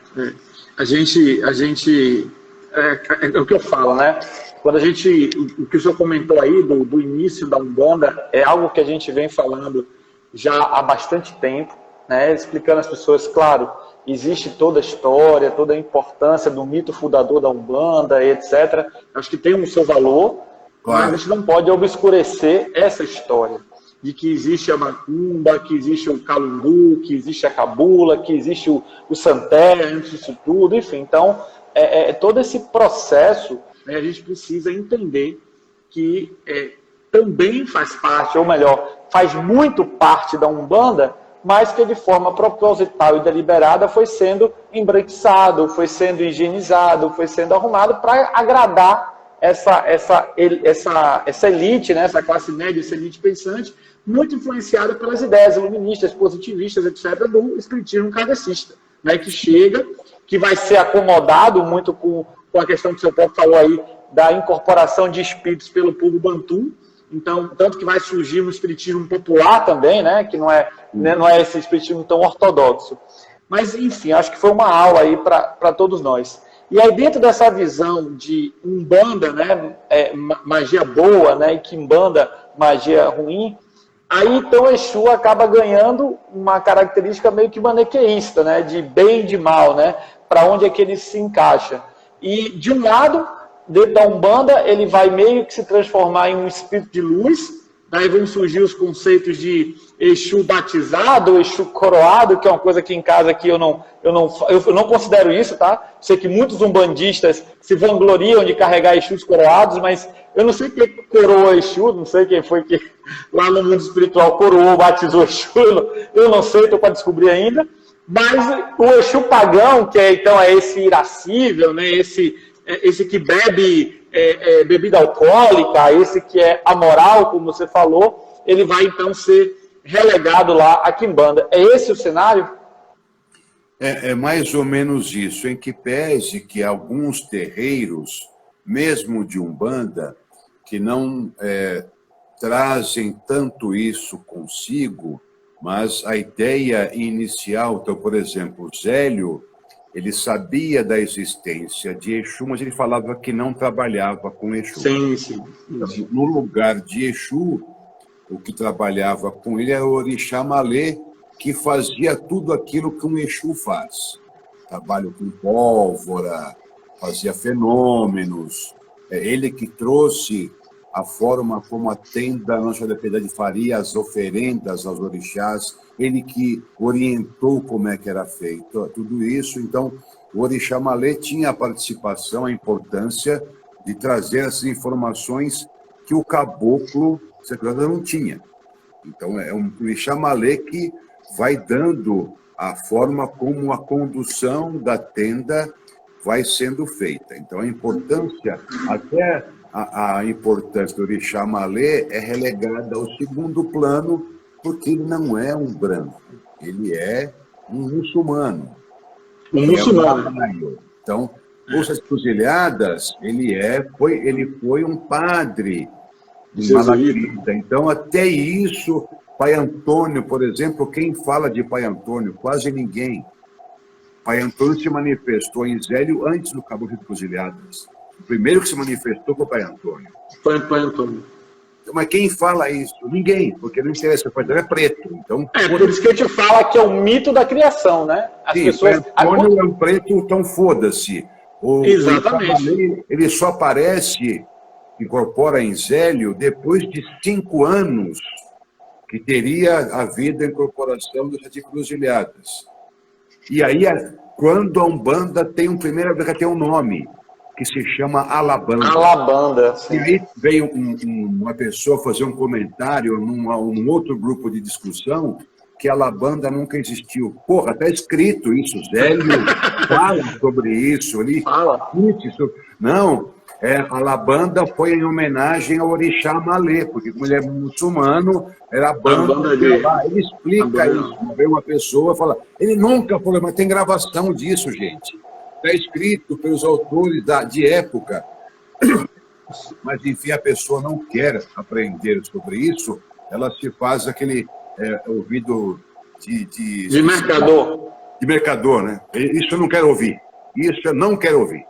É o que eu falo, né? Quando o que o senhor comentou aí do início da Umbanda, é algo que a gente vem falando já há bastante tempo, né? Explicando às pessoas, claro, existe toda a história, toda a importância do mito fundador da Umbanda, etc. Acho que tem um seu valor, claro, mas a gente não pode obscurecer essa história de que existe a Macumba, que existe o Calungu, que existe a Cabula, que existe o Santé, antes disso tudo, enfim. Então, todo esse processo, né, a gente precisa entender que também faz parte, ou melhor, faz muito parte da Umbanda, mas que de forma proposital e deliberada foi sendo embranquiçado, foi sendo higienizado, foi sendo arrumado para agradar essa elite, né, essa classe média, essa elite pensante, muito influenciada pelas ideias iluministas, positivistas, etc., do espiritismo kardecista, né, que chega, que vai ser acomodado muito com a questão que o senhor próprio falou aí, da incorporação de espíritos pelo povo bantu. Então, tanto que vai surgir um espiritismo popular também, né, que não é esse espiritismo tão ortodoxo. Mas, enfim, acho que foi uma aula aí para todos nós. E aí, dentro dessa visão de Umbanda, né, magia boa, né, e Quimbanda, magia ruim, aí então Exu acaba ganhando uma característica meio que maniqueísta, né, de bem e de mal, né, para onde é que ele se encaixa. E, de um lado, dentro da Umbanda, ele vai meio que se transformar em um espírito de luz. Daí vão surgir os conceitos de Exu batizado, ou Exu coroado, que é uma coisa que em casa aqui eu não considero isso, tá? Sei que muitos umbandistas se vangloriam de carregar Exus coroados, mas eu não sei quem coroou Exu, não sei quem foi que lá no mundo espiritual coroou, batizou Exu, eu não sei, estou para descobrir ainda. Mas o Exu pagão, que então é esse irascível, né? Esse que bebe bebida alcoólica, esse que é amoral, como você falou, ele vai então ser relegado lá a Quimbanda. É esse o cenário? É mais ou menos isso, em que pese que alguns terreiros, mesmo de Umbanda, que não trazem tanto isso consigo, mas a ideia inicial, então, por exemplo, o Zélio, ele sabia da existência de Exu, mas ele falava que não trabalhava com Exu. Sim. Então, no lugar de Exu, o que trabalhava com ele era o Orixá Malê, que fazia tudo aquilo que um Exu faz. Trabalho com pólvora, fazia fenômenos. É ele que trouxe a forma como a tenda Nossa da Piedade faria as oferendas aos orixás, ele que orientou como é que era feito tudo isso. Então, o Orixá Malê tinha a participação, a importância de trazer essas informações que o caboclo secretário não tinha. Então, é um Orixá Malê que vai dando a forma como a condução da tenda vai sendo feita. Então, a importância, até a importância do Orixá Malê é relegada ao segundo plano, porque ele não é um branco, ele é um muçulmano. Um muçulmano. Então, Bolsas Cruzilhadas, ele foi um padre de Malaquita. Então, até isso, Pai Antônio, por exemplo, quem fala de Pai Antônio? Quase ninguém. Pai Antônio se manifestou em Zélio antes do Cabo de Cruzilhadas. O primeiro que se manifestou foi Pai Antônio. Foi Pai Antônio. Mas quem fala isso? Ninguém, porque não interessa, o Pai Antônio é preto. Então, por isso que a gente fala que é o mito da criação, né? As pessoas... Pai Antônio é um preto, então foda-se. Exatamente. Ele só aparece, incorpora em Zélio, depois de 5 anos que teria havido a incorporação das Sete Cruzilhadas. E aí, quando a Umbanda tem tem um nome, que se chama Alabanda. Alabanda, sim. E aí veio uma pessoa fazer um comentário num outro grupo de discussão que a Alabanda nunca existiu. Porra, está escrito isso, Zélio fala sobre isso. Ele fala. Não, A Labanda foi em homenagem ao Orixá Malê, porque como ele é muçulmano, era a banda de lá. Ele explica isso. Vem uma pessoa e fala, ele nunca falou, mas tem gravação disso, gente. Está escrito pelos autores de época. Mas, enfim, a pessoa não quer aprender sobre isso, ela se faz aquele ouvido de mercador. De mercador, né? Isso eu não quero ouvir. Isso eu não quero ouvir.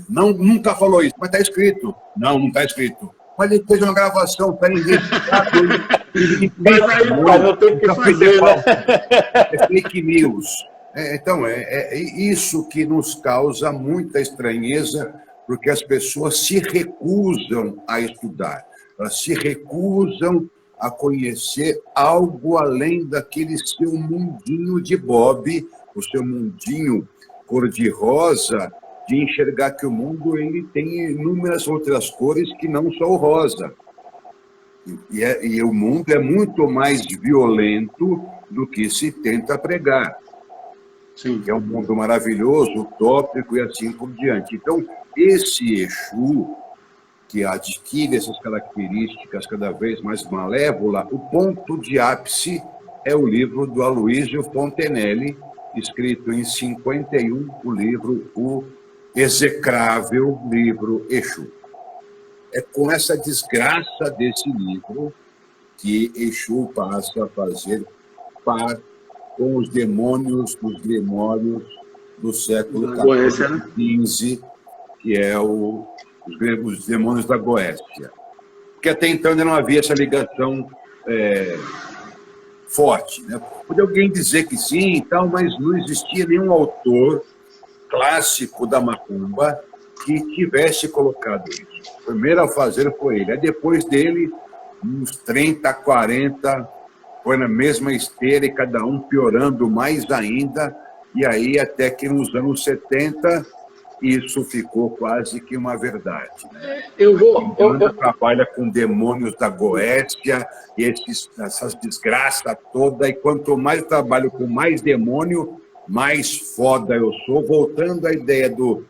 Não, nunca falou isso, mas está escrito. Não está escrito. Mas ele fez uma gravação, está identificado. Mas aí, pai, não tem o que fazer, né? É fake news. Então, isso que nos causa muita estranheza, porque as pessoas se recusam a estudar, elas se recusam a conhecer algo além daquele seu mundinho de Bob, o seu mundinho cor-de-rosa, de enxergar que o mundo ele tem inúmeras outras cores que não só o rosa. E o mundo é muito mais violento do que se tenta pregar. Sim. É um mundo maravilhoso, utópico e assim por diante. Então, esse Exu, que adquire essas características cada vez mais malévola, o ponto de ápice é o livro do Aloysio Fontenelle, escrito em 51, o livro O execrável livro Exu. É com essa desgraça desse livro que Exu passa a fazer par com os demônios dos grimórios do século XIV, que é os demônios da Goécia. Porque até então ainda não havia essa ligação forte, né? Pode alguém dizer que sim e tal, mas não existia nenhum autor clássico da macumba que tivesse colocado isso. O primeiro a fazer foi ele. Aí depois dele, uns 30, 40, foi na mesma esteira e cada um piorando mais ainda. E aí até que nos anos 70, isso ficou quase que uma verdade. Né? Eu trabalha com demônios da Goécia e essas desgraças todas. E quanto mais eu trabalho com mais demônio, mais foda eu sou. Voltando à ideia do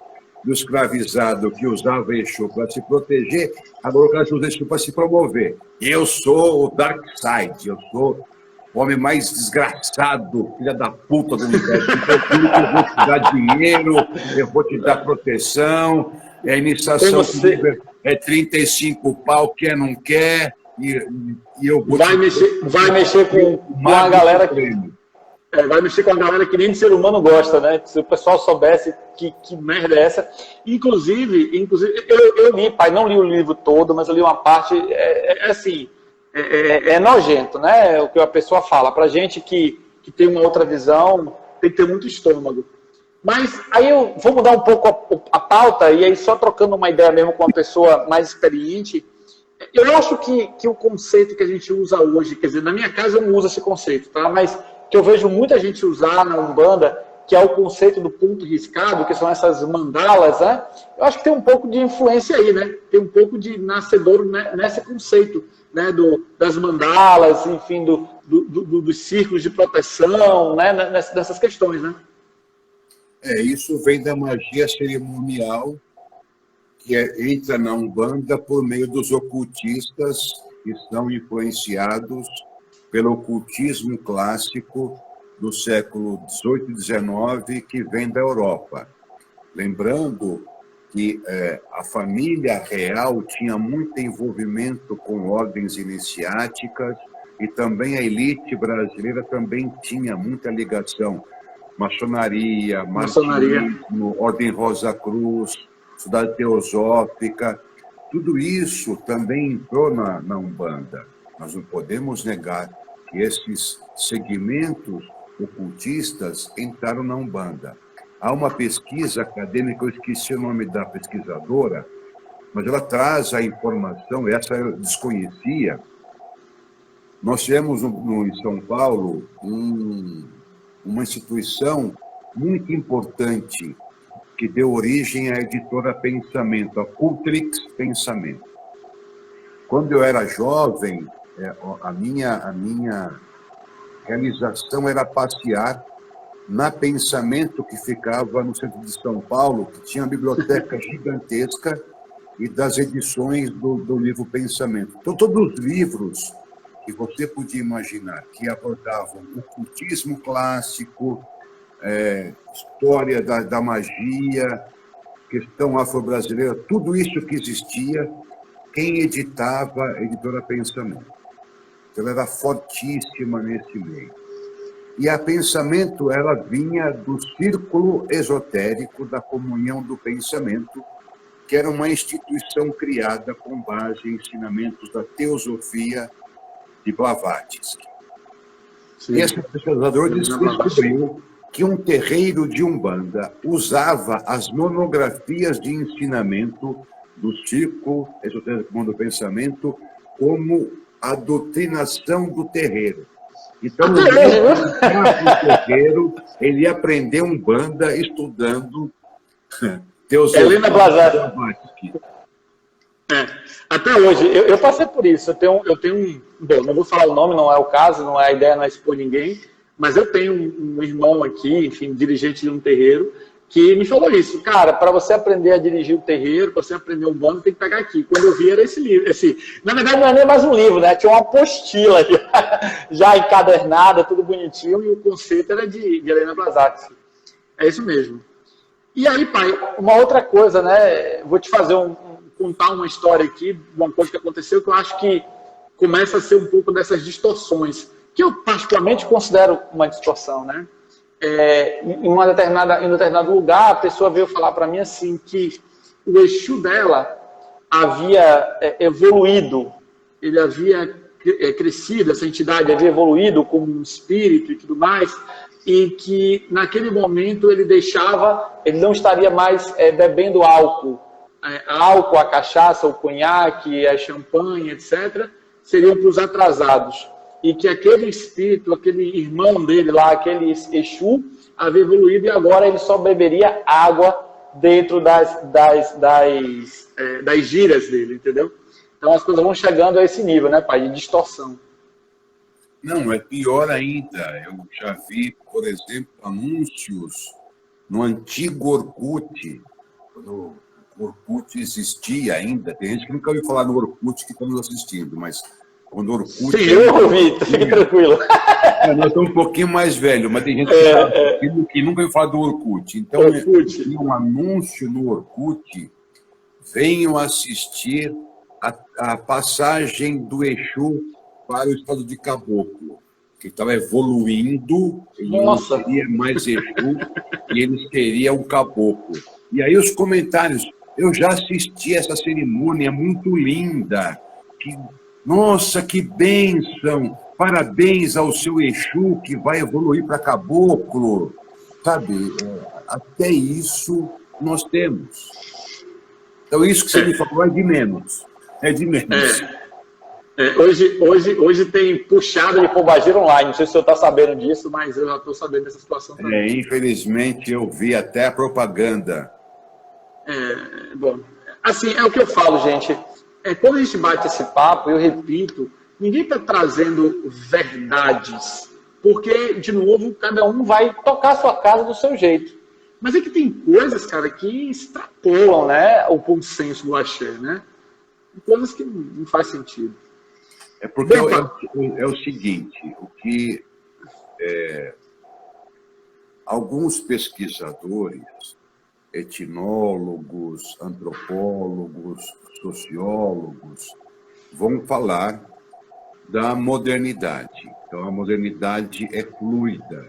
escravizado que usava Exu para se proteger, agora o cara usa Exu para se promover. Eu sou o Dark Side, eu sou o homem mais desgraçado, filha da puta do universo. Então, eu vou te dar dinheiro, eu vou te dar proteção, a iniciação é 35 pau, quer não quer, e eu vou vai mexer com a galera que... vai mexer com a galera que nem de ser humano gosta, né? Se o pessoal soubesse que merda é essa. Inclusive eu li, pai, não li o livro todo, mas eu li uma parte, assim, é nojento, né? O que a pessoa fala. Pra gente que tem uma outra visão, tem que ter muito estômago. Mas aí eu vou mudar um pouco a pauta, e aí só trocando uma ideia mesmo com uma pessoa mais experiente. Eu acho que o conceito que a gente usa hoje, quer dizer, na minha casa eu não uso esse conceito, tá? Mas que eu vejo muita gente usar na Umbanda, que é o conceito do ponto riscado, que são essas mandalas, né? Eu acho que tem um pouco de influência aí, né? Tem um pouco de nascedor, né, nesse conceito, né? Das mandalas, enfim, dos círculos de proteção, né? Nessas questões, né? Isso vem da magia cerimonial, que entra na Umbanda por meio dos ocultistas que são influenciados pelo ocultismo clássico do século XVIII e XIX, que vem da Europa. Lembrando que a família real tinha muito envolvimento com ordens iniciáticas e também a elite brasileira também tinha muita ligação. Maçonaria, martinismo, Ordem Rosa Cruz, Sociedade Teosófica, tudo isso também entrou na Umbanda. Nós não podemos negar que esses segmentos ocultistas entraram na Umbanda. Há uma pesquisa acadêmica, eu esqueci o nome da pesquisadora, mas ela traz a informação, essa eu desconhecia. Nós tivemos em São Paulo uma instituição muito importante que deu origem à editora Pensamento, a Cultrix Pensamento. Quando eu era jovem, a minha realização era passear na Pensamento, que ficava no centro de São Paulo, que tinha uma biblioteca gigantesca, e das edições do livro Pensamento. Então, todos os livros que você podia imaginar que abordavam o cultismo clássico, história da magia, questão afro-brasileira, tudo isso que existia, quem editava a editora Pensamento. Ela era fortíssima nesse meio. E a Pensamento, ela vinha do círculo esotérico da Comunhão do Pensamento, que era uma instituição criada com base em ensinamentos da teosofia de Blavatsky. Sim. Esse pesquisador descobriu que um terreiro de Umbanda usava as monografias de ensinamento do círculo esotérico do pensamento como a doutrinação do terreiro. Então, no terreiro, ele aprendeu Umbanda estudando teosofia. Helena Blavatsky. Até hoje, eu passei por isso. Eu tenho um. Bom, não vou falar o nome, não é o caso, não é a ideia, não é expor ninguém, mas eu tenho um irmão aqui, enfim, dirigente de um terreiro, que me falou isso. Cara, para você aprender a dirigir o terreiro, para você aprender um bando, tem que pegar aqui. Quando eu vi, era esse livro. Na verdade, não é nem mais um livro, né? Tinha uma apostila já encadernada, tudo bonitinho, e o conceito era de Helena Blavatsky. É isso mesmo. E aí, pai, uma outra coisa, né? Vou te fazer contar uma história aqui, uma coisa que aconteceu, que eu acho que começa a ser um pouco dessas distorções, que eu particularmente considero uma distorção, né? Em um determinado lugar, a pessoa veio falar para mim assim, que o Exu dela havia evoluído, ele havia crescido, essa entidade havia evoluído como um espírito e tudo mais, e que naquele momento ele não estaria mais bebendo álcool, a cachaça, o conhaque, a champanhe, etc., seriam para os atrasados. E que aquele espírito, aquele irmão dele lá, aquele Exu, havia evoluído e agora ele só beberia água dentro das gírias dele, entendeu? Então as coisas vão chegando a esse nível, né, pai, de distorção. Não, é pior ainda. Eu já vi, por exemplo, anúncios no antigo Orkut, quando o Orkut existia ainda. Tem gente que nunca ouviu falar no Orkut que está nos assistindo, mas quando o Orkut... Sim, eu ouvi, fique tranquilo. Nós estamos um pouquinho mais velhos, mas tem gente que nunca ouviu falar do Orkut. Então, tinha um anúncio no Orkut: venham assistir a passagem do Exu para o estado de caboclo, que estava evoluindo, ele não seria mais Exu, e eles queriam um caboclo. E aí os comentários: eu já assisti essa cerimônia, é muito linda, nossa, que bênção, parabéns ao seu Exu que vai evoluir para caboclo. Sabe, até isso nós temos. Então isso que você me falou é de menos. Hoje tem puxada de pombagira online. Não sei se o senhor está sabendo disso, mas eu já estou sabendo dessa situação também. Infelizmente, eu vi até a propaganda. Bom, assim, é o que eu falo, gente. Quando a gente bate esse papo, eu repito, ninguém está trazendo verdades. Porque, de novo, cada um vai tocar a sua casa do seu jeito. Mas é que tem coisas, cara, que extrapolam, né, o bom senso do axé, né? Coisas que não faz sentido. Porque é o seguinte, o que alguns pesquisadores, etnólogos, antropólogos, sociólogos, vão falar da modernidade. Então, a modernidade é fluida.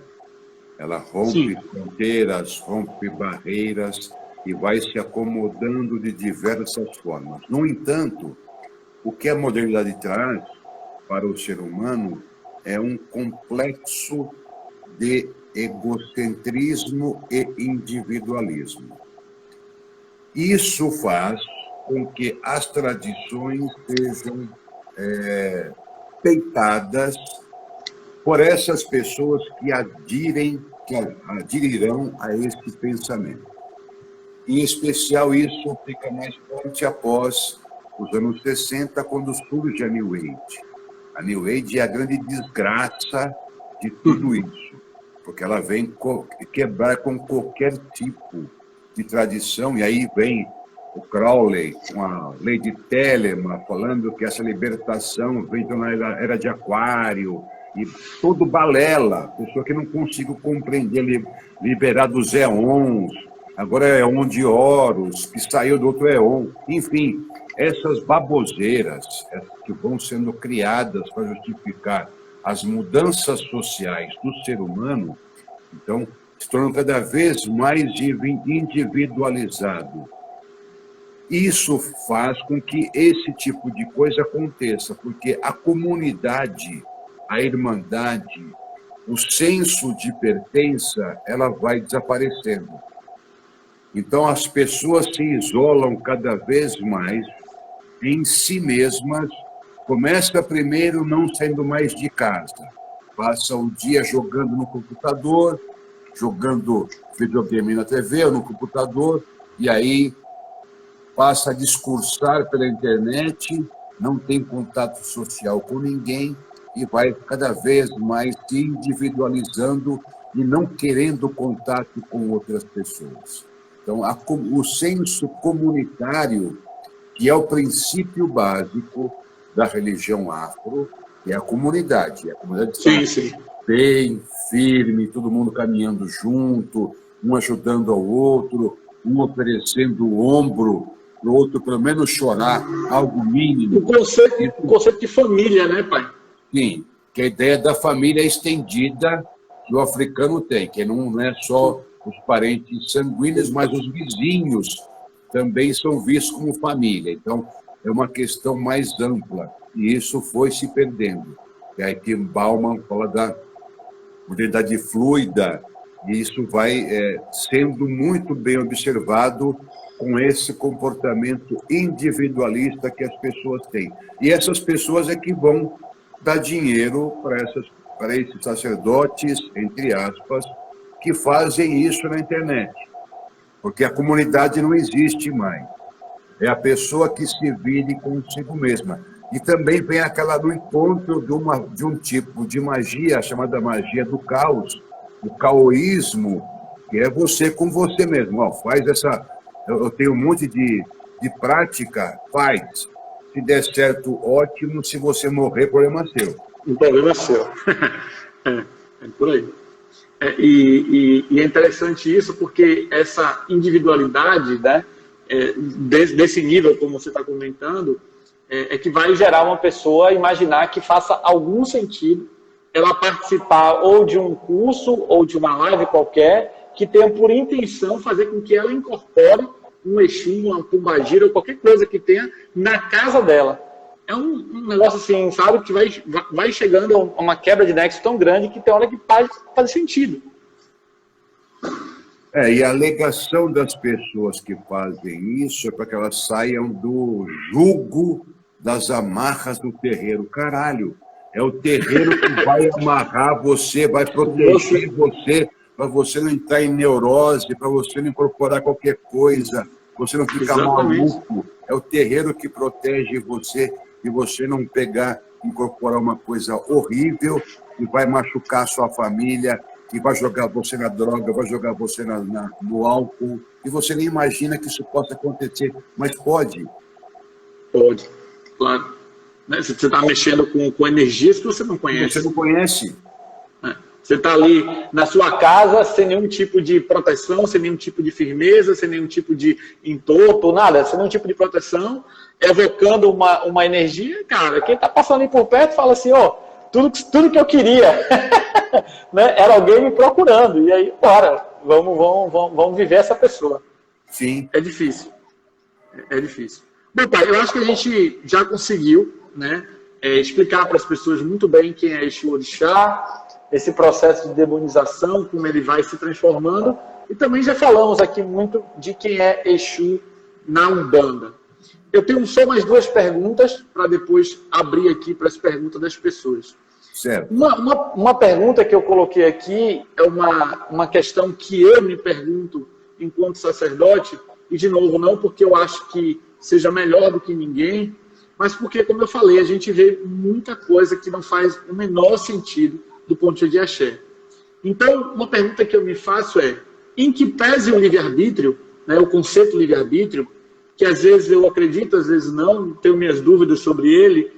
Ela rompe fronteiras, rompe barreiras e vai se acomodando de diversas formas. No entanto, o que a modernidade traz para o ser humano é um complexo de egocentrismo e individualismo. Isso faz com que as tradições sejam peitadas por essas pessoas que aderirão a esse pensamento. Em especial, isso fica mais forte após os anos 60, quando surge a New Age. A New Age é a grande desgraça de tudo isso. porque ela vem quebrar com qualquer tipo de tradição, e aí vem o Crowley, com a lei de Telemann, falando que essa libertação vem na era de Aquário, e todo balela, pessoa que não consigo compreender, liberar dos éons, agora é éon de Horus, que saiu do outro éon, enfim, essas baboseiras que vão sendo criadas para justificar as mudanças sociais do ser humano, então, se tornam cada vez mais individualizado. Isso faz com que esse tipo de coisa aconteça, porque a comunidade, a irmandade, o senso de pertença, ela vai desaparecendo. Então, as pessoas se isolam cada vez mais em si mesmas. Começa primeiro não saindo mais de casa. Passa o dia jogando no computador, jogando videogame na TV ou no computador, e aí passa a discursar pela internet, não tem contato social com ninguém e vai cada vez mais se individualizando e não querendo contato com outras pessoas. Então, o senso comunitário, que é o princípio básico da religião afro, que é a comunidade. A comunidade sim. Bem firme, todo mundo caminhando junto, um ajudando ao outro, um oferecendo o ombro para o outro, pelo menos chorar, algo mínimo. O conceito de família, né, pai? Sim, que a ideia da família estendida que o africano tem, que não é só os parentes sanguíneos, mas os vizinhos também são vistos como família. Então, é uma questão mais ampla, e isso foi se perdendo. E aí Tim Bauman fala da modernidade fluida, e isso vai sendo muito bem observado com esse comportamento individualista que as pessoas têm. E essas pessoas é que vão dar dinheiro para esses sacerdotes, entre aspas, que fazem isso na internet. Porque a comunidade não existe mais. É a pessoa que se vire consigo mesma. E também vem aquela no encontro de um tipo de magia, chamada magia do caos, o caoísmo, que é você com você mesmo. Ó, faz essa... Eu tenho um monte de prática, faz. Se der certo, ótimo. Se você morrer, problema seu. O problema é seu. É por aí. E é interessante isso, porque essa individualidade, né, desse nível, como você está comentando, é que vai gerar uma pessoa imaginar que faça algum sentido ela participar ou de um curso ou de uma live qualquer que tenha por intenção fazer com que ela incorpore um Exu, uma Pombagira ou qualquer coisa que tenha na casa dela. É um negócio assim, sabe, que vai chegando a uma quebra de nexo tão grande que tem hora que faz sentido. E a alegação das pessoas que fazem isso é para que elas saiam do jugo das amarras do terreiro. Caralho, é o terreiro que vai amarrar você, vai proteger você, para você não entrar em neurose, para você não incorporar qualquer coisa, você não ficar maluco. É o terreiro que protege você e você não incorporar uma coisa horrível que vai machucar a sua família, que vai jogar você na droga, vai jogar você no álcool, e você nem imagina que isso possa acontecer, mas pode. Pode, claro. Você está mexendo com energias que você não conhece. Você não conhece. Você está ali na sua casa sem nenhum tipo de proteção, sem nenhum tipo de firmeza, sem nenhum tipo de entorto, nada, sem nenhum tipo de proteção, evocando uma energia. Cara, quem está passando ali por perto fala assim, ó, tudo que eu queria né, era alguém me procurando. E aí, bora, vamos viver essa pessoa. Sim. É difícil. É difícil. Bom, pai, eu acho que a gente já conseguiu, né, explicar para as pessoas muito bem quem é Exu Orixá, esse processo de demonização, como ele vai se transformando, e também já falamos aqui muito de quem é Exu na Umbanda. Eu tenho só mais 2 perguntas para depois abrir aqui para as perguntas das pessoas. Certo. Uma pergunta que eu coloquei aqui é uma questão que eu me pergunto enquanto sacerdote, e de novo, não porque eu acho que seja melhor do que ninguém, mas porque, como eu falei, a gente vê muita coisa que não faz o menor sentido do ponto de vista de axé. Então, uma pergunta que eu me faço é, em que pese o livre-arbítrio, né, o conceito livre-arbítrio, que às vezes eu acredito, às vezes não, tenho minhas dúvidas sobre ele,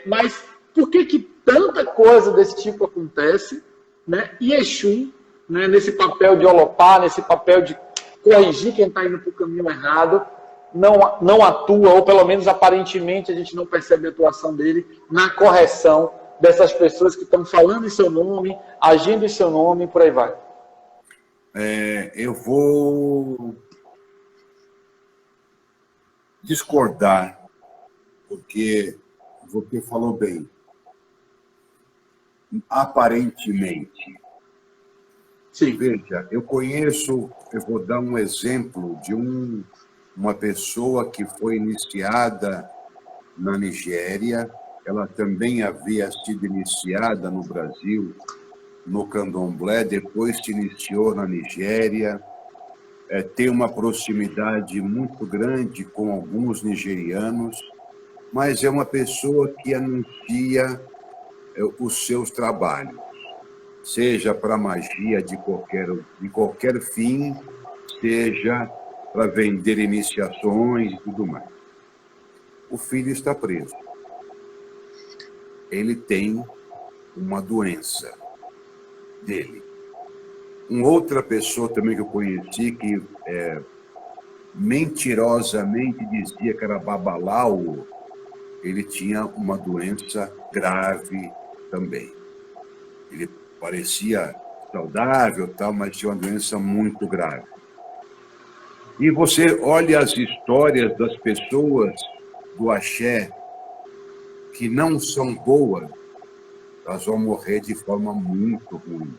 mas por que tanta coisa desse tipo acontece, né, e Exu, né, nesse papel de holopar, nesse papel de corrigir quem está indo para o caminho errado, não atua, ou pelo menos aparentemente a gente não percebe a atuação dele na correção dessas pessoas que estão falando em seu nome, agindo em seu nome, e por aí vai. Eu vou discordar, porque você falou bem. Aparentemente. Sim. Veja, eu vou dar um exemplo de uma pessoa que foi iniciada na Nigéria, ela também havia sido iniciada no Brasil, no candomblé, depois se iniciou na Nigéria, tem uma proximidade muito grande com alguns nigerianos, mas é uma pessoa que anuncia os seus trabalhos, seja para magia de qualquer fim, seja para vender iniciações e tudo mais. O filho está preso. Ele tem uma doença dele. Uma outra pessoa também que eu conheci, que mentirosamente dizia que era babalau, ele tinha uma doença grave também. Ele parecia saudável, tal, mas tinha uma doença muito grave. E você olha as histórias das pessoas do axé que não são boas, elas vão morrer de forma muito ruim.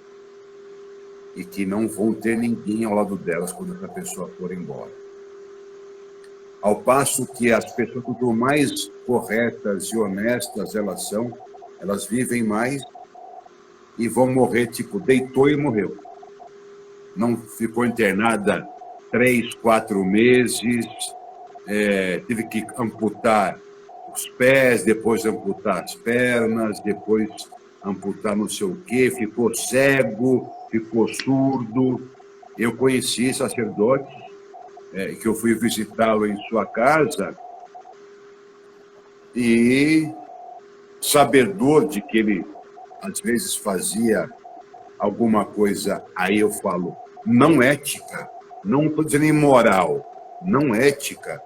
E que não vão ter ninguém ao lado delas quando essa pessoa for embora. Ao passo que as pessoas, quanto mais corretas e honestas elas são, elas vivem mais e vão morrer, tipo, deitou e morreu. Não ficou internada 3, 4 meses, teve que amputar os pés, depois amputar as pernas, depois amputar não sei o quê, ficou cego, ficou surdo. Eu conheci sacerdotes que eu fui visitá-lo em sua casa e, sabedor de que ele, às vezes, fazia alguma coisa, aí eu falo, não ética, não estou dizendo imoral, não ética,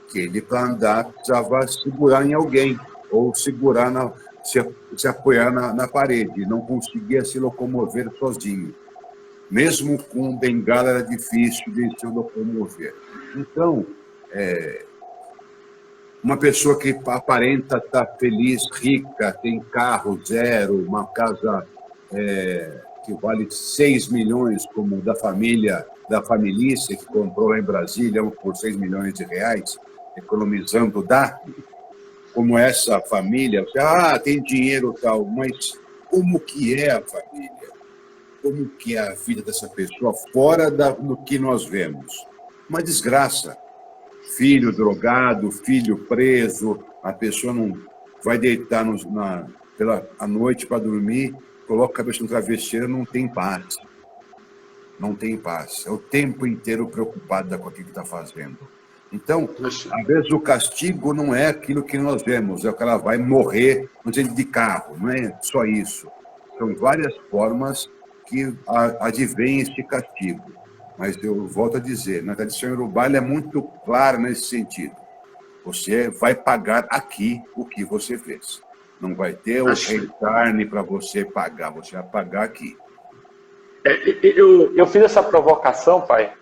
que ele, para andar, precisava segurar em alguém, ou segurar, se apoiar na parede, não conseguia se locomover sozinho. Mesmo com bengala era difícil de se locomover. Então, uma pessoa que aparenta estar feliz, rica, tem carro zero, uma casa que vale 6 milhões, como da família, da familícia que comprou lá em Brasília por 6 milhões de reais, economizando como essa família, tem dinheiro e tal, mas como que é a família? Como que é a vida dessa pessoa fora do que nós vemos? Uma desgraça. Filho drogado, filho preso, a pessoa não vai deitar à noite para dormir, coloca a cabeça no travesseiro, não tem paz. Não tem paz. É o tempo inteiro preocupado com aquilo que está fazendo. Então, às vezes o castigo não é aquilo que nós vemos, é que ela vai morrer de carro, não é só isso. São várias formas que advém este castigo. Mas eu volto a dizer, na tradição iorubá é muito clara nesse sentido. Você vai pagar aqui o que você fez. Não vai ter o reencarne para você pagar, você vai pagar aqui. Eu fiz essa provocação, pai,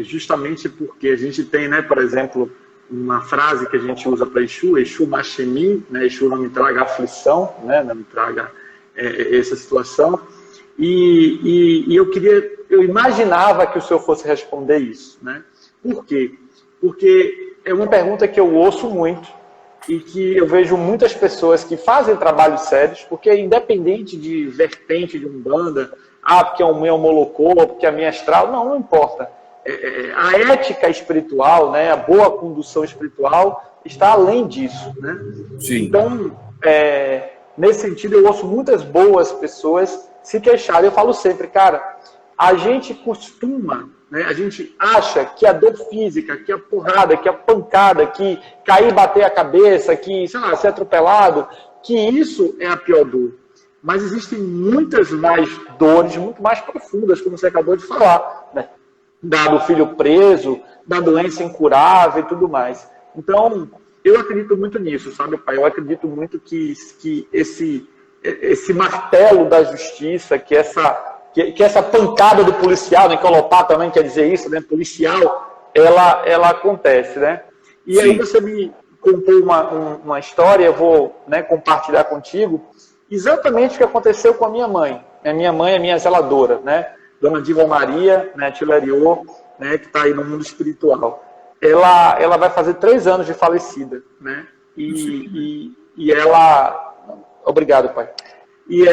justamente porque a gente tem, né, por exemplo, uma frase que a gente usa para Exu, Exu Machemi, né, Exu não me traga aflição, né, não me traga essa situação. E eu imaginava que o senhor fosse responder isso, né? Por quê? Porque é uma pergunta que eu ouço muito e que eu vejo muitas pessoas que fazem trabalhos sérios, porque independente de vertente de Umbanda, porque o meu molocô, porque a minha astral, não importa. A ética espiritual, né, a boa condução espiritual está além disso, né? Sim. Então, nesse sentido, eu ouço muitas boas pessoas se queixaram. Eu falo sempre, cara, a gente costuma, né, a gente acha que a dor física, que a porrada, que a pancada, que cair e bater a cabeça, que, sei lá, ser atropelado, que isso é a pior dor. Mas existem muitas mais dores, muito mais profundas, como você acabou de falar, né? Do filho preso, da doença incurável e tudo mais. Então, eu acredito muito nisso, sabe, pai? Eu acredito muito que esse martelo da justiça, que essa pancada do policial, né, que Olopá também quer dizer isso, né, policial, ela acontece, né? E Sim. Aí você me contou uma história, eu vou, né, compartilhar contigo, exatamente o que aconteceu com a minha mãe. A minha mãe é minha zeladora, né? Dona Diva Maria, né, Tilariô, né, que está aí no mundo espiritual. Ela vai fazer 3 anos de falecida, né? E ela... Obrigado, pai. E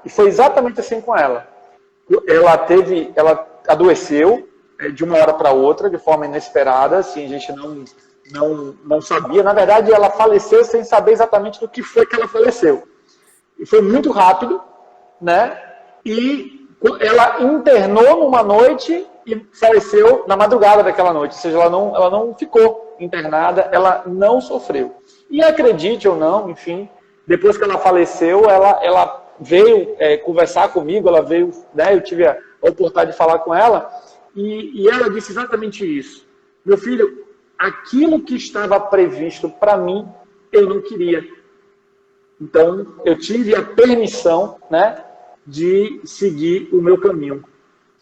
foi exatamente assim com ela. Ela adoeceu de uma hora para outra, de forma inesperada, assim, a gente não sabia. Na verdade, ela faleceu sem saber exatamente do que foi que ela faleceu. E foi muito rápido, né? E ela internou numa noite e faleceu na madrugada daquela noite. Ou seja, ela não ficou internada, ela não sofreu. E acredite ou não, enfim, depois que ela faleceu, ela veio conversar comigo, ela veio, né, eu tive a oportunidade de falar com ela, e ela disse exatamente isso. Meu filho, aquilo que estava previsto para mim, eu não queria. Então, eu tive a permissão, né, de seguir o meu caminho.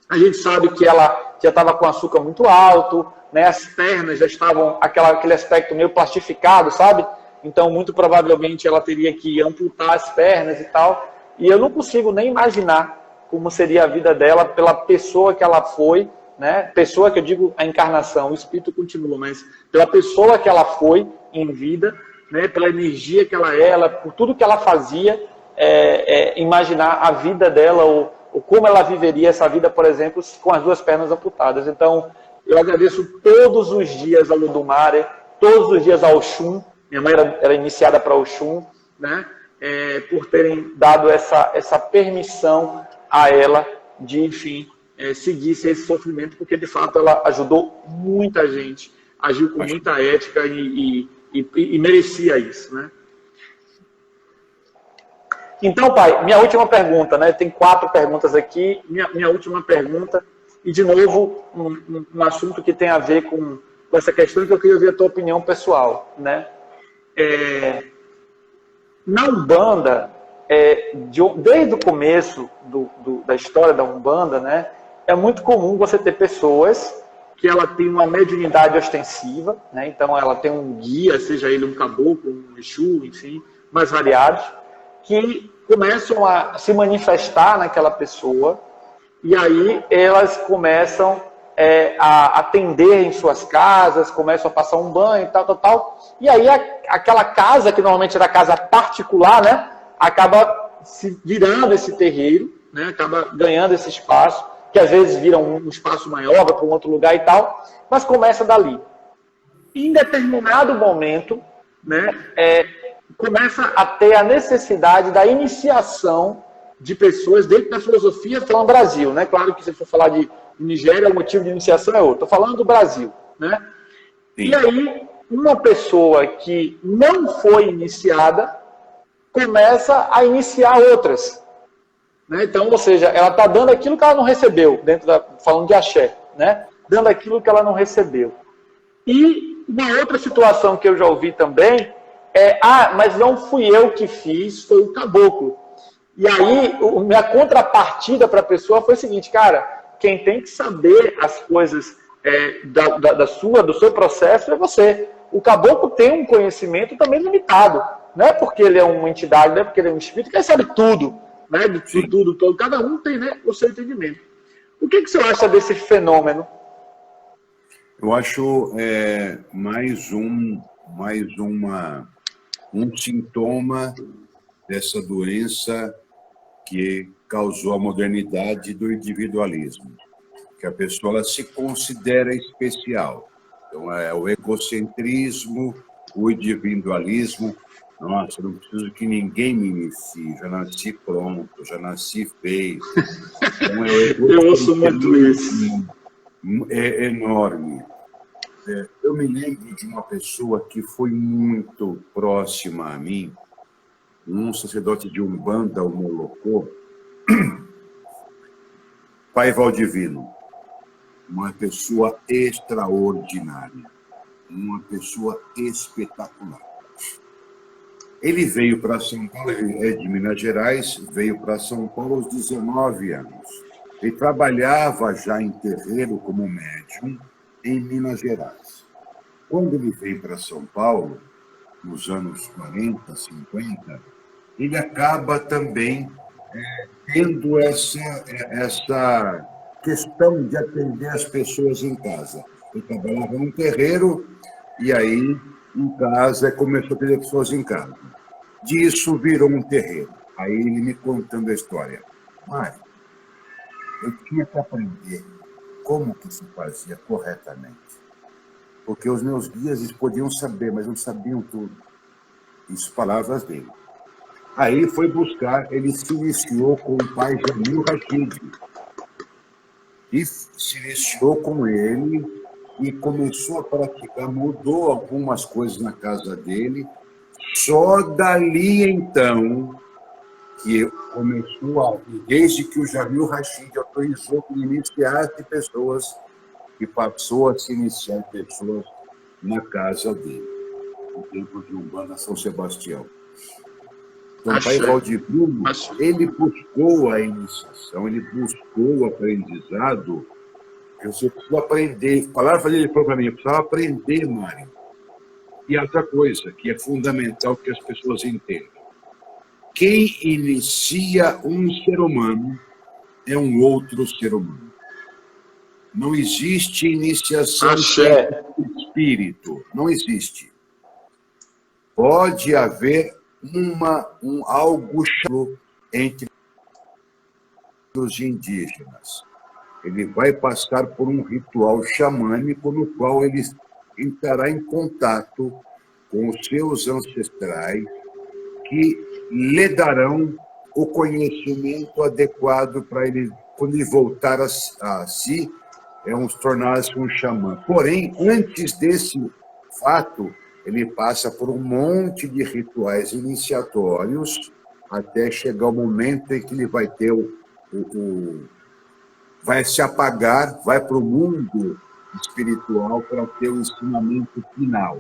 A gente sabe que ela já estava com açúcar muito alto, né, as pernas já estavam aquele aspecto meio plastificado, sabe? Então, muito provavelmente, ela teria que amputar as pernas e tal. E eu não consigo nem imaginar como seria a vida dela pela pessoa que ela foi, né? Pessoa que eu digo a encarnação, o espírito continua, mas pela pessoa que ela foi em vida, né? Pela energia que ela é, por tudo que ela fazia, imaginar a vida dela ou como ela viveria essa vida, por exemplo, com as 2 pernas amputadas. Então, eu agradeço todos os dias ao Ludumare, todos os dias ao Oxum. Minha mãe era iniciada para Oxum, né? Por terem dado essa permissão a ela de, enfim, seguir esse sofrimento, porque, de fato, ela ajudou muita gente, agiu com muita ética e merecia isso, né? Então, pai, minha última pergunta, né? Tem 4 perguntas aqui. Minha última pergunta, e, de novo, um assunto que tem a ver com essa questão que eu queria ouvir a tua opinião pessoal, né? Na Umbanda, desde o começo da história da Umbanda, né, é muito comum você ter pessoas que ela tem uma mediunidade ostensiva, né, então ela tem um guia, seja ele um caboclo, um exu, enfim, mais variados, que começam a se manifestar naquela pessoa, e aí elas começam a atender em suas casas, começam a passar um banho, tal. E aí aquela casa, que normalmente era casa particular, né, acaba se virando esse terreiro, né, acaba ganhando esse espaço, que às vezes vira um espaço maior, vai para um outro lugar e tal, mas começa dali. Em determinado momento, né, começa a ter a necessidade da iniciação de pessoas dentro da filosofia, falando Brasil, né? Claro que se for falar de Nigéria, o motivo de iniciação é outro. Estou falando do Brasil, né? Sim. E aí, uma pessoa que não foi iniciada começa a iniciar outras, né? Então, ou seja, ela está dando aquilo que ela não recebeu, falando de axé, né? Dando aquilo que ela não recebeu. E uma outra situação que eu já ouvi também mas não fui eu que fiz, foi o caboclo. E aí, minha contrapartida para a pessoa foi o seguinte, cara, quem tem que saber as coisas do seu processo é você. O caboclo tem um conhecimento também limitado. Não é porque ele é uma entidade, não é porque ele é um espírito, que ele sabe tudo, né? De tudo, todo. Cada um tem, né, o seu entendimento. O que você acha desse fenômeno? Eu acho mais um sintoma dessa doença que causou a modernidade do individualismo, que a pessoa ela se considera especial. Então, é o egocentrismo, o individualismo, Nossa, eu não preciso que ninguém me inicie, já nasci pronto, já nasci feito. Então, Eu ouço muito isso. é enorme. Eu me lembro de uma pessoa que foi muito próxima a mim, um sacerdote de Umbanda, o Molocô, Pai Valdivino, uma pessoa extraordinária, uma pessoa espetacular. Ele veio para São Paulo, ele é de Minas Gerais, veio para São Paulo aos 19 anos. Ele trabalhava já em terreiro como médium em Minas Gerais. Quando ele veio para São Paulo, nos anos 40, 50, ele acaba também tendo essa questão de atender as pessoas em casa. Ele trabalhava num terreiro e aí, em casa, começou a atender pessoas em casa. Disso virou um terreiro. Aí ele me contando a história. Mário, eu tinha que aprender como que se fazia corretamente. Porque os meus guias eles podiam saber, mas não sabiam tudo. Isso, palavras dele. Aí foi buscar, ele se iniciou com o pai Jamil Rashid. E se iniciou com ele e começou a praticar, mudou algumas coisas na casa dele. Só dali, então, que começou desde que o Jamil Rashid autorizou que iniciasse pessoas, que passou a se iniciar pessoas na casa dele, no templo de Umbanda São Sebastião. Então, o Pai Valdivino, ele buscou a iniciação, ele buscou o aprendizado. Você precisa aprender. A palavra dele falou para mim, eu precisava aprender, Mário. E outra coisa que é fundamental que as pessoas entendam. Quem inicia um ser humano é um outro ser humano. Não existe iniciação do espírito. Não existe. Pode haver algo entre os indígenas. Ele vai passar por um ritual xamânico no qual ele entrará em contato com os seus ancestrais que lhe darão o conhecimento adequado para ele, quando ele voltar a si, tornar-se um xamã. Porém, antes desse fato, ele passa por um monte de rituais iniciatórios até chegar o momento em que ele vai ter vai se apagar, vai para o mundo espiritual para ter o ensinamento final,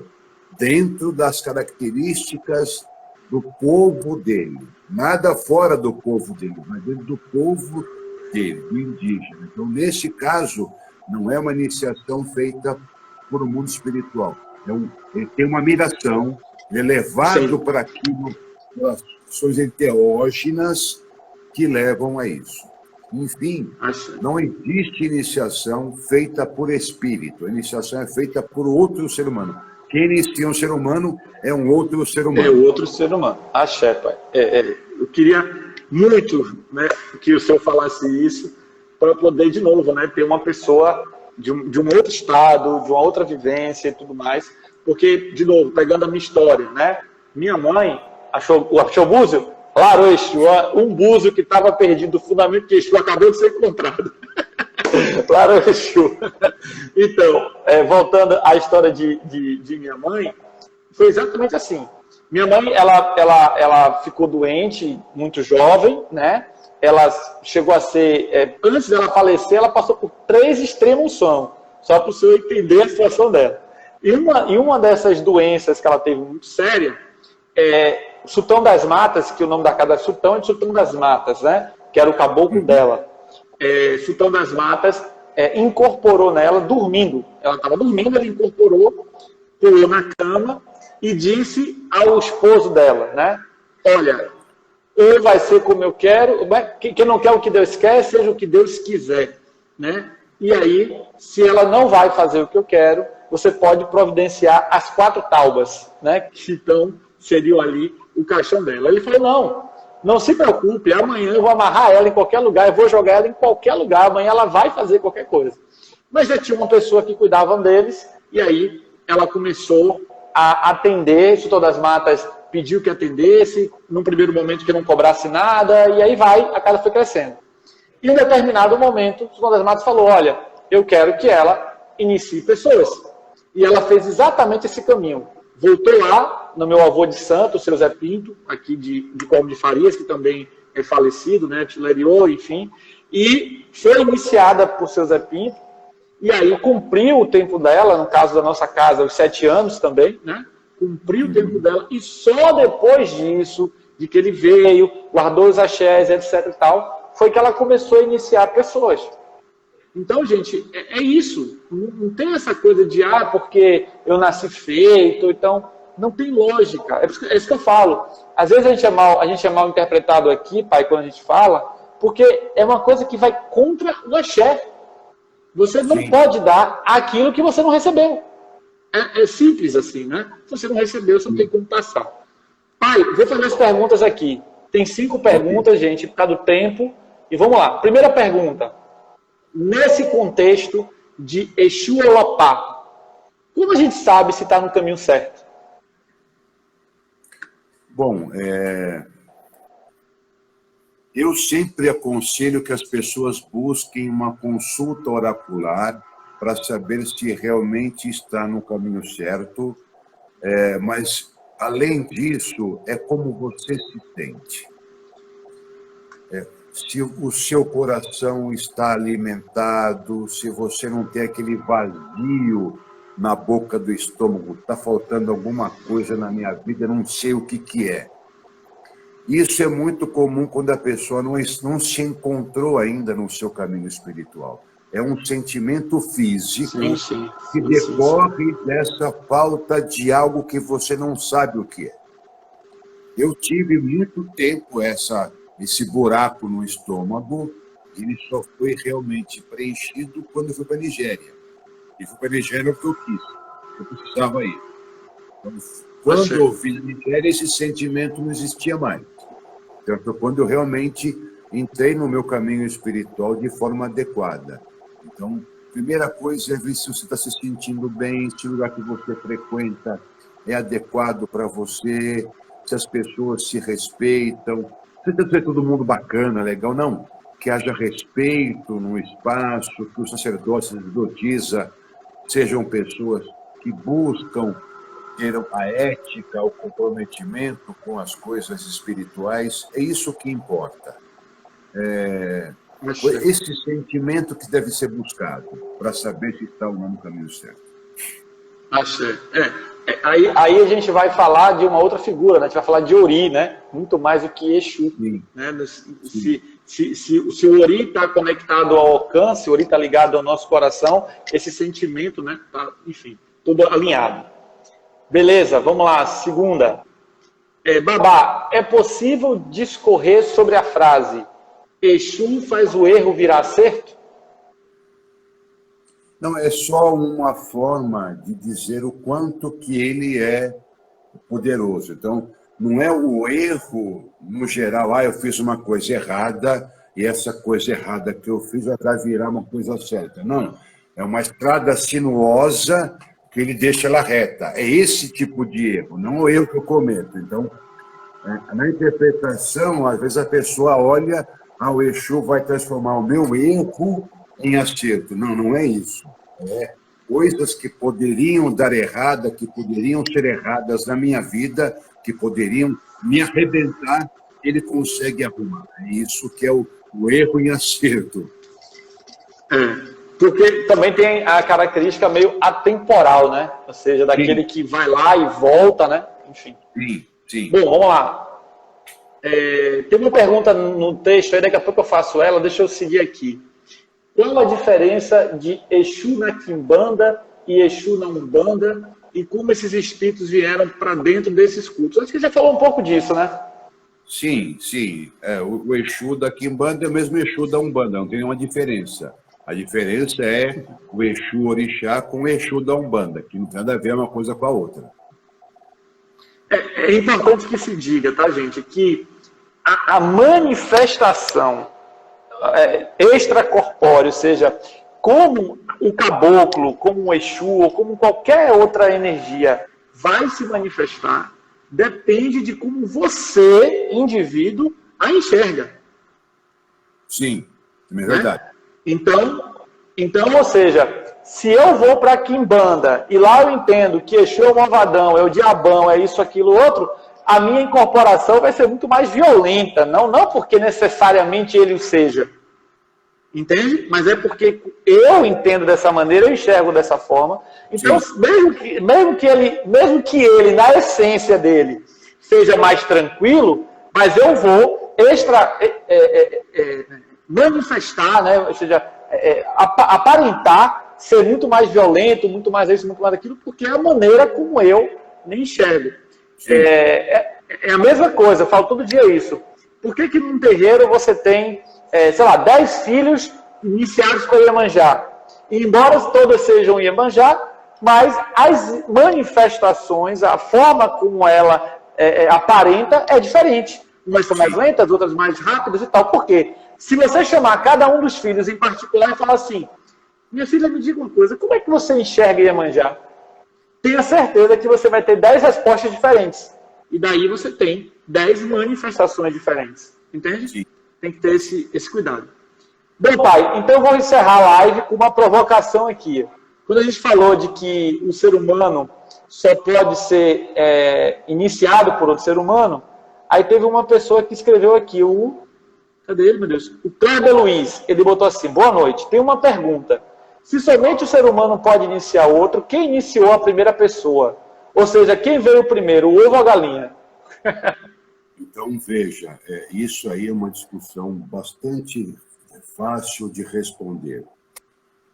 dentro das características do povo dele. Nada fora do povo dele, mas dentro do povo dele, do indígena. Então, nesse caso, não é uma iniciação feita por um mundo espiritual. Ele tem uma miração, ele é levado para aquilo, pelas ações enteógenas que levam a isso. Enfim, não existe iniciação feita por espírito. A iniciação é feita por outro ser humano. Quem inicia um ser humano é um outro ser humano. É outro ser humano. Axé, pai. Eu queria muito, né, que o senhor falasse isso para poder, de novo, né, ter uma pessoa de um outro estado, de uma outra vivência e tudo mais. Porque, de novo, pegando a minha história, né? Minha mãe achou o búzio. Claro, Exua, um búzio que estava perdido, o fundamento que Exua acabou de ser encontrado. Claro, Exua. Então, voltando à história de minha mãe, foi exatamente assim. Minha mãe, ela ficou doente, muito jovem, né? Ela chegou a ser, antes dela falecer, ela passou por 3 extrema-unção, só para o senhor entender a situação dela. E uma dessas doenças que ela teve muito séria Sultão das Matas, que o nome da casa é Sultão das Matas, né? Que era o caboclo dela. Sultão das Matas incorporou nela, dormindo. Ela estava dormindo, ele incorporou, pulou na cama e disse ao esposo dela, né? Olha, ou vai ser como eu quero, quem não quer o que Deus quer, seja o que Deus quiser, né? E aí, se ela não vai fazer o que eu quero, você pode providenciar as 4 taubas, né? Que então seriam ali o caixão dela. Ele falou, não se preocupe, amanhã eu vou amarrar ela em qualquer lugar, eu vou jogar ela em qualquer lugar, amanhã ela vai fazer qualquer coisa. Mas já tinha uma pessoa que cuidava deles, e aí ela começou a atender. Sultão das Matas pediu que atendesse, num primeiro momento que não cobrasse nada, e aí a casa foi crescendo. E em um determinado momento, o João das Matas falou, olha, eu quero que ela inicie pessoas. E ela fez exatamente esse caminho. Voltou lá, no meu avô de santo, o seu Zé Pinto, aqui de Colmo de Farias, que também é falecido, né, tileriou, enfim, e foi iniciada por seu Zé Pinto, e aí cumpriu o tempo dela, no caso da nossa casa, os 7 anos também, né, cumpriu o tempo dela, e só depois disso, de que ele veio, guardou os axés, etc e tal, foi que ela começou a iniciar pessoas. Então, gente, é isso. Não tem essa coisa de, porque eu nasci feito, então, não tem lógica. É isso que eu falo. Às vezes a gente é mal interpretado aqui, pai, quando a gente fala, porque é uma coisa que vai contra o axé. Você não pode dar aquilo que você não recebeu. É simples assim, né? Se você não recebeu, você não tem como passar. Pai, vou fazer as perguntas aqui. Tem 5 perguntas, gente, por causa do tempo. E vamos lá. Primeira pergunta. Nesse contexto de Exu Elopá, como a gente sabe se está no caminho certo? Bom, eu sempre aconselho que as pessoas busquem uma consulta oracular para saber se realmente está no caminho certo, mas, além disso, é como você se sente. Se o seu coração está alimentado, se você não tem aquele vazio na boca do estômago, está faltando alguma coisa na minha vida, não sei o que é. Isso é muito comum quando a pessoa não se encontrou ainda no seu caminho espiritual. É um sentimento físico que decorre dessa falta de algo que você não sabe o que é. Eu tive muito tempo esse buraco no estômago, ele só foi realmente preenchido quando eu fui para a Nigéria. E fui para a Nigéria porque eu quis, eu precisava ir. Quando eu vim na Nigéria, esse sentimento não existia mais. Então, foi quando eu realmente entrei no meu caminho espiritual de forma adequada. Então, primeira coisa é ver se você está se sentindo bem, se o lugar que você frequenta é adequado para você, se as pessoas se respeitam. Não precisa ser todo mundo bacana, legal, não. Que haja respeito no espaço, que os sacerdotes, a sacerdotisa, sejam pessoas que buscam ter a ética, o comprometimento com as coisas espirituais. É isso que importa. Esse sentimento que deve ser buscado para saber se está ou não no caminho certo. Achei. Aí a gente vai falar de uma outra figura, né? A gente vai falar de Ori, né? Muito mais do que Exu. Né? Se o Ori está conectado ao alcance, o Ori está ligado ao nosso coração, esse sentimento, né? Tá, enfim, tudo alinhado. Beleza, vamos lá. Segunda. Babá, é possível discorrer sobre a frase Exu faz o erro virar acerto? Não, é só uma forma de dizer o quanto que ele é poderoso. Então, não é o erro, no geral, eu fiz uma coisa errada e essa coisa errada que eu fiz vai virar uma coisa certa. Não, é uma estrada sinuosa que ele deixa ela reta. É esse tipo de erro, não o erro que eu cometo. Então, na interpretação, às vezes a pessoa olha, o Exu vai transformar o meu erro em acerto. Não, não é isso. Coisas que poderiam dar errada, que poderiam ser erradas na minha vida, que poderiam me arrebentar, ele consegue arrumar. É isso que é o erro em acerto. Porque também tem a característica meio atemporal, né? Ou seja, daquele que vai lá e volta, né? Enfim. Sim. Bom, vamos lá. Tem uma pergunta no texto aí, daqui a pouco eu faço ela, deixa eu seguir aqui. Qual a diferença de Exu na Quimbanda e Exu na Umbanda e como esses espíritos vieram para dentro desses cultos? Acho que já falou um pouco disso, né? Sim. O Exu da Quimbanda é o mesmo Exu da Umbanda, não tem nenhuma diferença. A diferença é o Exu Orixá com o Exu da Umbanda, que não tem nada a ver uma coisa com a outra. É importante que se diga, tá, gente, que a manifestação extracorpóreo, ou seja, como o caboclo, como o Exu, ou como qualquer outra energia vai se manifestar, depende de como você, indivíduo, a enxerga. Sim, é verdade. Né? Então, ou seja, se eu vou para a Quimbanda e lá eu entendo que Exu é o malvadão, é o diabão, é isso, aquilo, outro, a minha incorporação vai ser muito mais violenta. Não porque necessariamente ele o seja. Entende? Mas é porque eu entendo dessa maneira, eu enxergo dessa forma. Então, mesmo que ele, na essência dele, seja mais tranquilo, mas eu vou manifestar, né? Ou seja, aparentar ser muito mais violento, muito mais isso, muito mais aquilo, porque é a maneira como eu me enxergo. É a mesma coisa, eu falo todo dia isso. Por que num terreiro você tem, sei lá, 10 filhos iniciados com a Iemanjá? E embora todas sejam Iemanjá, mas as manifestações, a forma como ela aparenta é diferente. Umas são mais lentas, outras mais rápidas e tal. Por quê? Se você chamar cada um dos filhos em particular e falar assim, minha filha, me diga uma coisa, como é que você enxerga Iemanjá? Tenha certeza que você vai ter 10 respostas diferentes. E daí você tem 10 manifestações diferentes. Entende? Sim. Tem que ter esse cuidado. Bem, pai, então eu vou encerrar a live com uma provocação aqui. Quando a gente falou de que o ser humano só pode ser iniciado por outro ser humano, aí teve uma pessoa que escreveu aqui, cadê ele, meu Deus? O Kleber Luiz, ele botou assim, boa noite, tem uma pergunta. Se somente o ser humano pode iniciar outro, quem iniciou a primeira pessoa? Ou seja, quem veio primeiro, o ovo ou a galinha? Então, veja, isso aí é uma discussão bastante fácil de responder.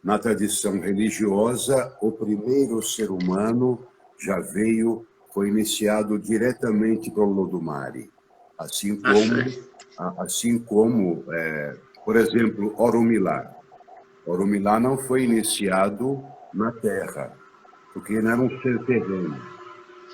Na tradição religiosa, o primeiro ser humano foi iniciado diretamente pelo Olodumare. Assim como, por exemplo, Orunmila. Orunmila não foi iniciado na Terra, porque ele era um ser terreno.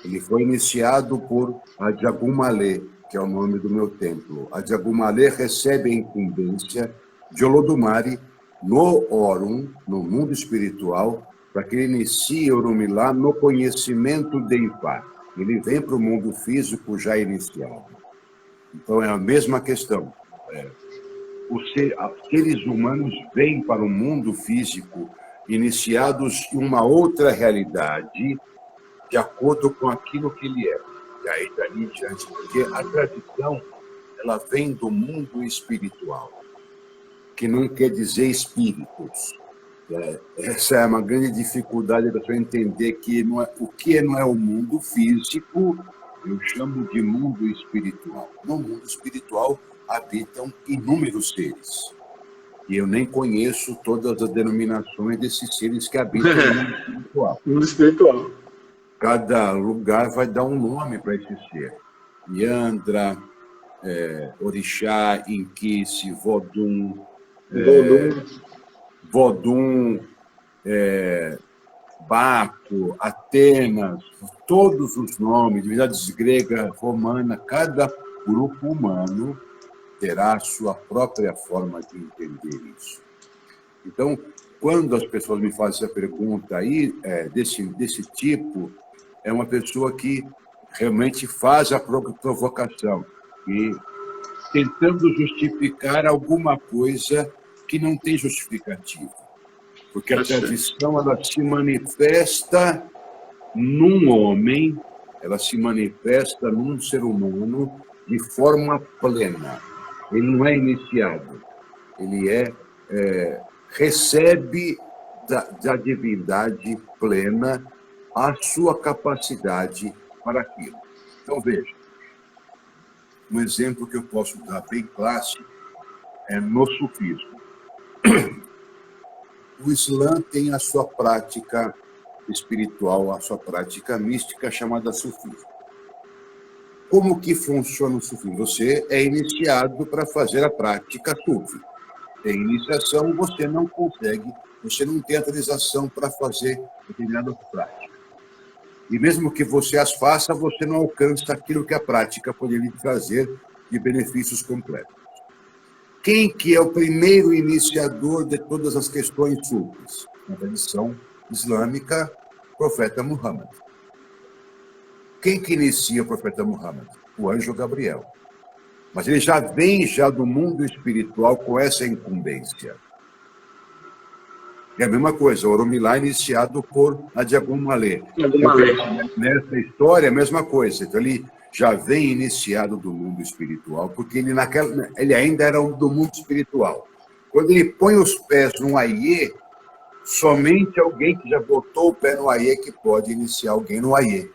Ele foi iniciado por Adjagumalé, que é o nome do meu templo. Adjagumalé recebe a incumbência de Olodumare no Orun, no mundo espiritual, para que ele inicie Orunmila no conhecimento de Ifá. Ele vem para o mundo físico já iniciado. Então é a mesma questão. Os seres humanos vêm para o mundo físico iniciados em uma outra realidade, de acordo com aquilo que ele é. E aí, dali em diante, porque a tradição, ela vem do mundo espiritual, que não quer dizer espíritos. Essa é uma grande dificuldade da pessoa entender que o que não é o mundo físico, eu chamo de mundo espiritual. No mundo espiritual habitam inúmeros seres. E eu nem conheço todas as denominações desses seres que habitam no mundo espiritual. Mundo espiritual. Cada lugar vai dar um nome para esse ser. Yandra, Orixá, Inquice, Vodum, Baco, Atenas, todos os nomes, divindades grega, romana, cada grupo humano terá a sua própria forma de entender isso. Então, quando as pessoas me fazem essa pergunta aí, desse tipo, é uma pessoa que realmente faz a provocação e tentando justificar alguma coisa que não tem justificativa. Porque a tradição, ela se manifesta num homem, ela se manifesta num ser humano de forma plena. Ele não é iniciado, ele recebe da divindade plena a sua capacidade para aquilo. Então, veja, um exemplo que eu posso dar bem clássico é no sufismo. O Islã tem a sua prática espiritual, a sua prática mística chamada sufismo. Como que funciona o sufismo? Você é iniciado para fazer a prática sufi. Tem iniciação, você não consegue, você não tem autorização para fazer determinada prática. E mesmo que você as faça, você não alcança aquilo que a prática poderia trazer de benefícios completos. Quem que é o primeiro iniciador de todas as questões sufis? Na tradição islâmica, o profeta Muhammad. Quem que inicia o profeta Muhammad? O anjo Gabriel. Mas ele já vem do mundo espiritual com essa incumbência. É a mesma coisa, o Oromilá iniciado por Adiagum Malê. Nessa história, a mesma coisa. Então, ele já vem iniciado do mundo espiritual, porque ele ainda era do mundo espiritual. Quando ele põe os pés no Aie, somente alguém que já botou o pé no Aie que pode iniciar alguém no Aie.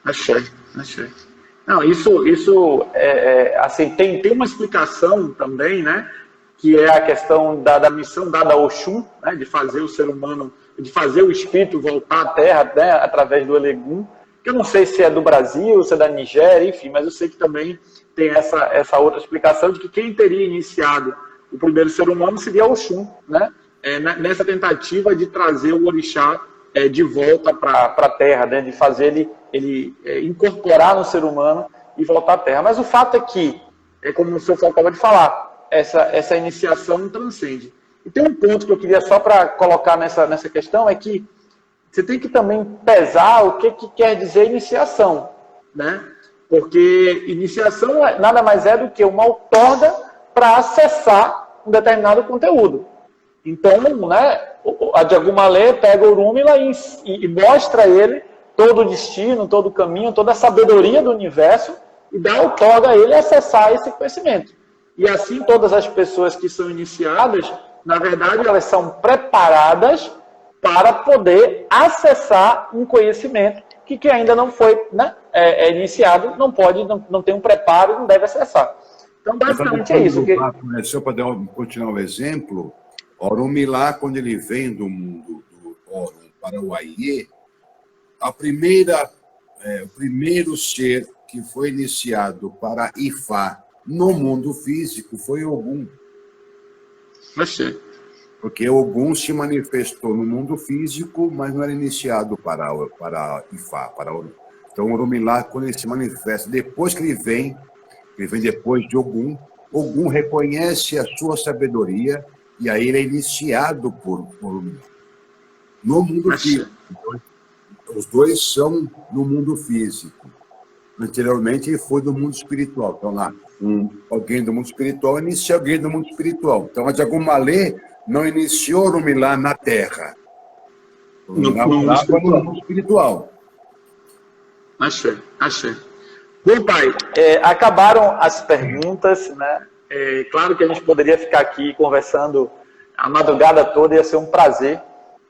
Achei. Não, isso assim, tem uma explicação também, né? Que é a questão da missão dada a Oxum, né, de fazer o ser humano, de fazer o espírito voltar à Terra, né, através do Elegum, que eu não sei se é do Brasil, se é da Nigéria, enfim, mas eu sei que também tem essa outra explicação de que quem teria iniciado o primeiro ser humano seria Oxum, né, nessa tentativa de trazer o orixá de volta para a Terra, né, de fazer ele incorporar no ser humano e voltar à Terra. Mas o fato é que, como o senhor acabou de falar, essa iniciação transcende. E tem um ponto que eu queria só para colocar nessa questão, é que você tem que também pesar o que quer dizer iniciação, né? Porque iniciação nada mais é do que uma outorga para acessar um determinado conteúdo. Então, né, a Adiagum Malê pega o Orunmila e mostra a ele todo o destino, todo o caminho, toda a sabedoria do universo e dá outorga a ele acessar esse conhecimento. E assim todas as pessoas que são iniciadas, na verdade, elas são preparadas para poder acessar um conhecimento que ainda não foi, né, iniciado, não tem um preparo e não deve acessar. Então, basicamente é isso. Só para continuar o exemplo, Orunmila, quando ele vem do mundo do Orun para o Aie, o primeiro ser que foi iniciado para Ifá no mundo físico foi Ogum. Porque Ogum se manifestou no mundo físico, mas não era iniciado para Ifá, para Orun. Então, Orunmila, quando ele se manifesta, depois que ele vem depois de Ogum, Ogum reconhece a sua sabedoria e aí ele é iniciado por Orunmila. No mundo físico. Os dois são no mundo físico. Anteriormente, ele foi do mundo espiritual. Então, lá, alguém do mundo espiritual inicia alguém do mundo espiritual. Então, a Adiagum Malê não iniciou Orunmila na Terra. Orunmila no mundo espiritual. Achei. Bom, pai, acabaram as perguntas, né? Claro que a gente poderia ficar aqui conversando a madrugada toda, ia ser um prazer,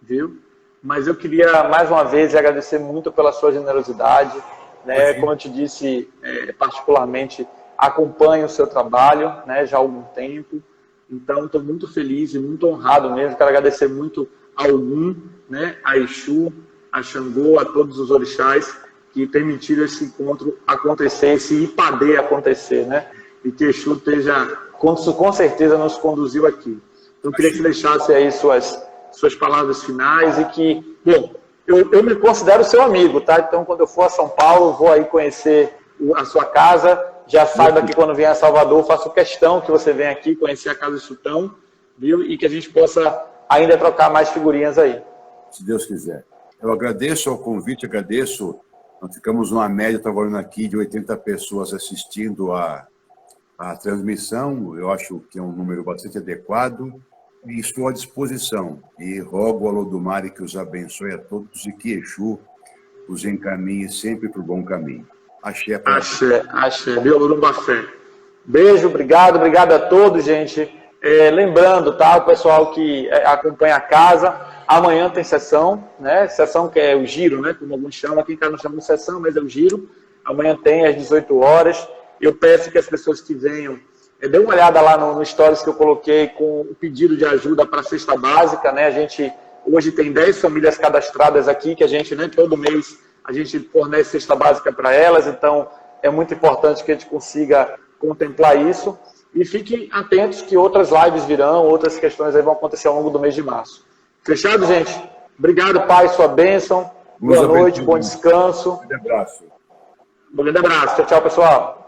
viu? Mas eu queria, mais uma vez, agradecer muito pela sua generosidade, né? Como eu te disse, particularmente, acompanho o seu trabalho, né, já há algum tempo, então estou muito feliz e muito honrado mesmo. Quero agradecer muito ao Ogum, né, a Exu, a Xangô, a todos os orixás que permitiram esse encontro acontecer, esse Ipadê acontecer, né? E que Exu com certeza nos conduziu aqui. Então, eu queria que você deixasse aí suas palavras finais e que, bom, eu me considero seu amigo, tá? Então, quando eu for a São Paulo, vou aí conhecer a sua casa. Já saiba que quando vier a Salvador, faço questão que você venha aqui conhecer a Casa do Sultão, viu? E que a gente possa ainda trocar mais figurinhas aí. Se Deus quiser. Eu agradeço ao convite, agradeço. Nós ficamos numa média, estava olhando aqui, de 80 pessoas assistindo a transmissão. Eu acho que é um número bastante adequado. E estou à disposição. E rogo ao Olodumare que os abençoe a todos e que Exu os encaminhe sempre para o bom caminho. Axé. Meu Urumbafé. Beijo, obrigado a todos, gente. Lembrando, tá, o pessoal que acompanha a casa, amanhã tem sessão, né? Sessão que é o giro, né? Como alguns chamam, aqui em casa não chamam de sessão, mas é o giro. Amanhã tem às 18 horas. Eu peço que as pessoas que venham dê uma olhada lá no stories que eu coloquei com o pedido de ajuda para a cesta básica, né? A gente hoje tem 10 famílias cadastradas aqui, que a gente, né, todo mês a gente fornece cesta básica para elas, então é muito importante que a gente consiga contemplar isso. E fiquem atentos que outras lives virão, outras questões aí vão acontecer ao longo do mês de março. Fechado, gente? Obrigado, Pai, sua bênção. Boa noite, bom descanso. Um grande abraço. Um grande abraço. Tchau, tchau, pessoal.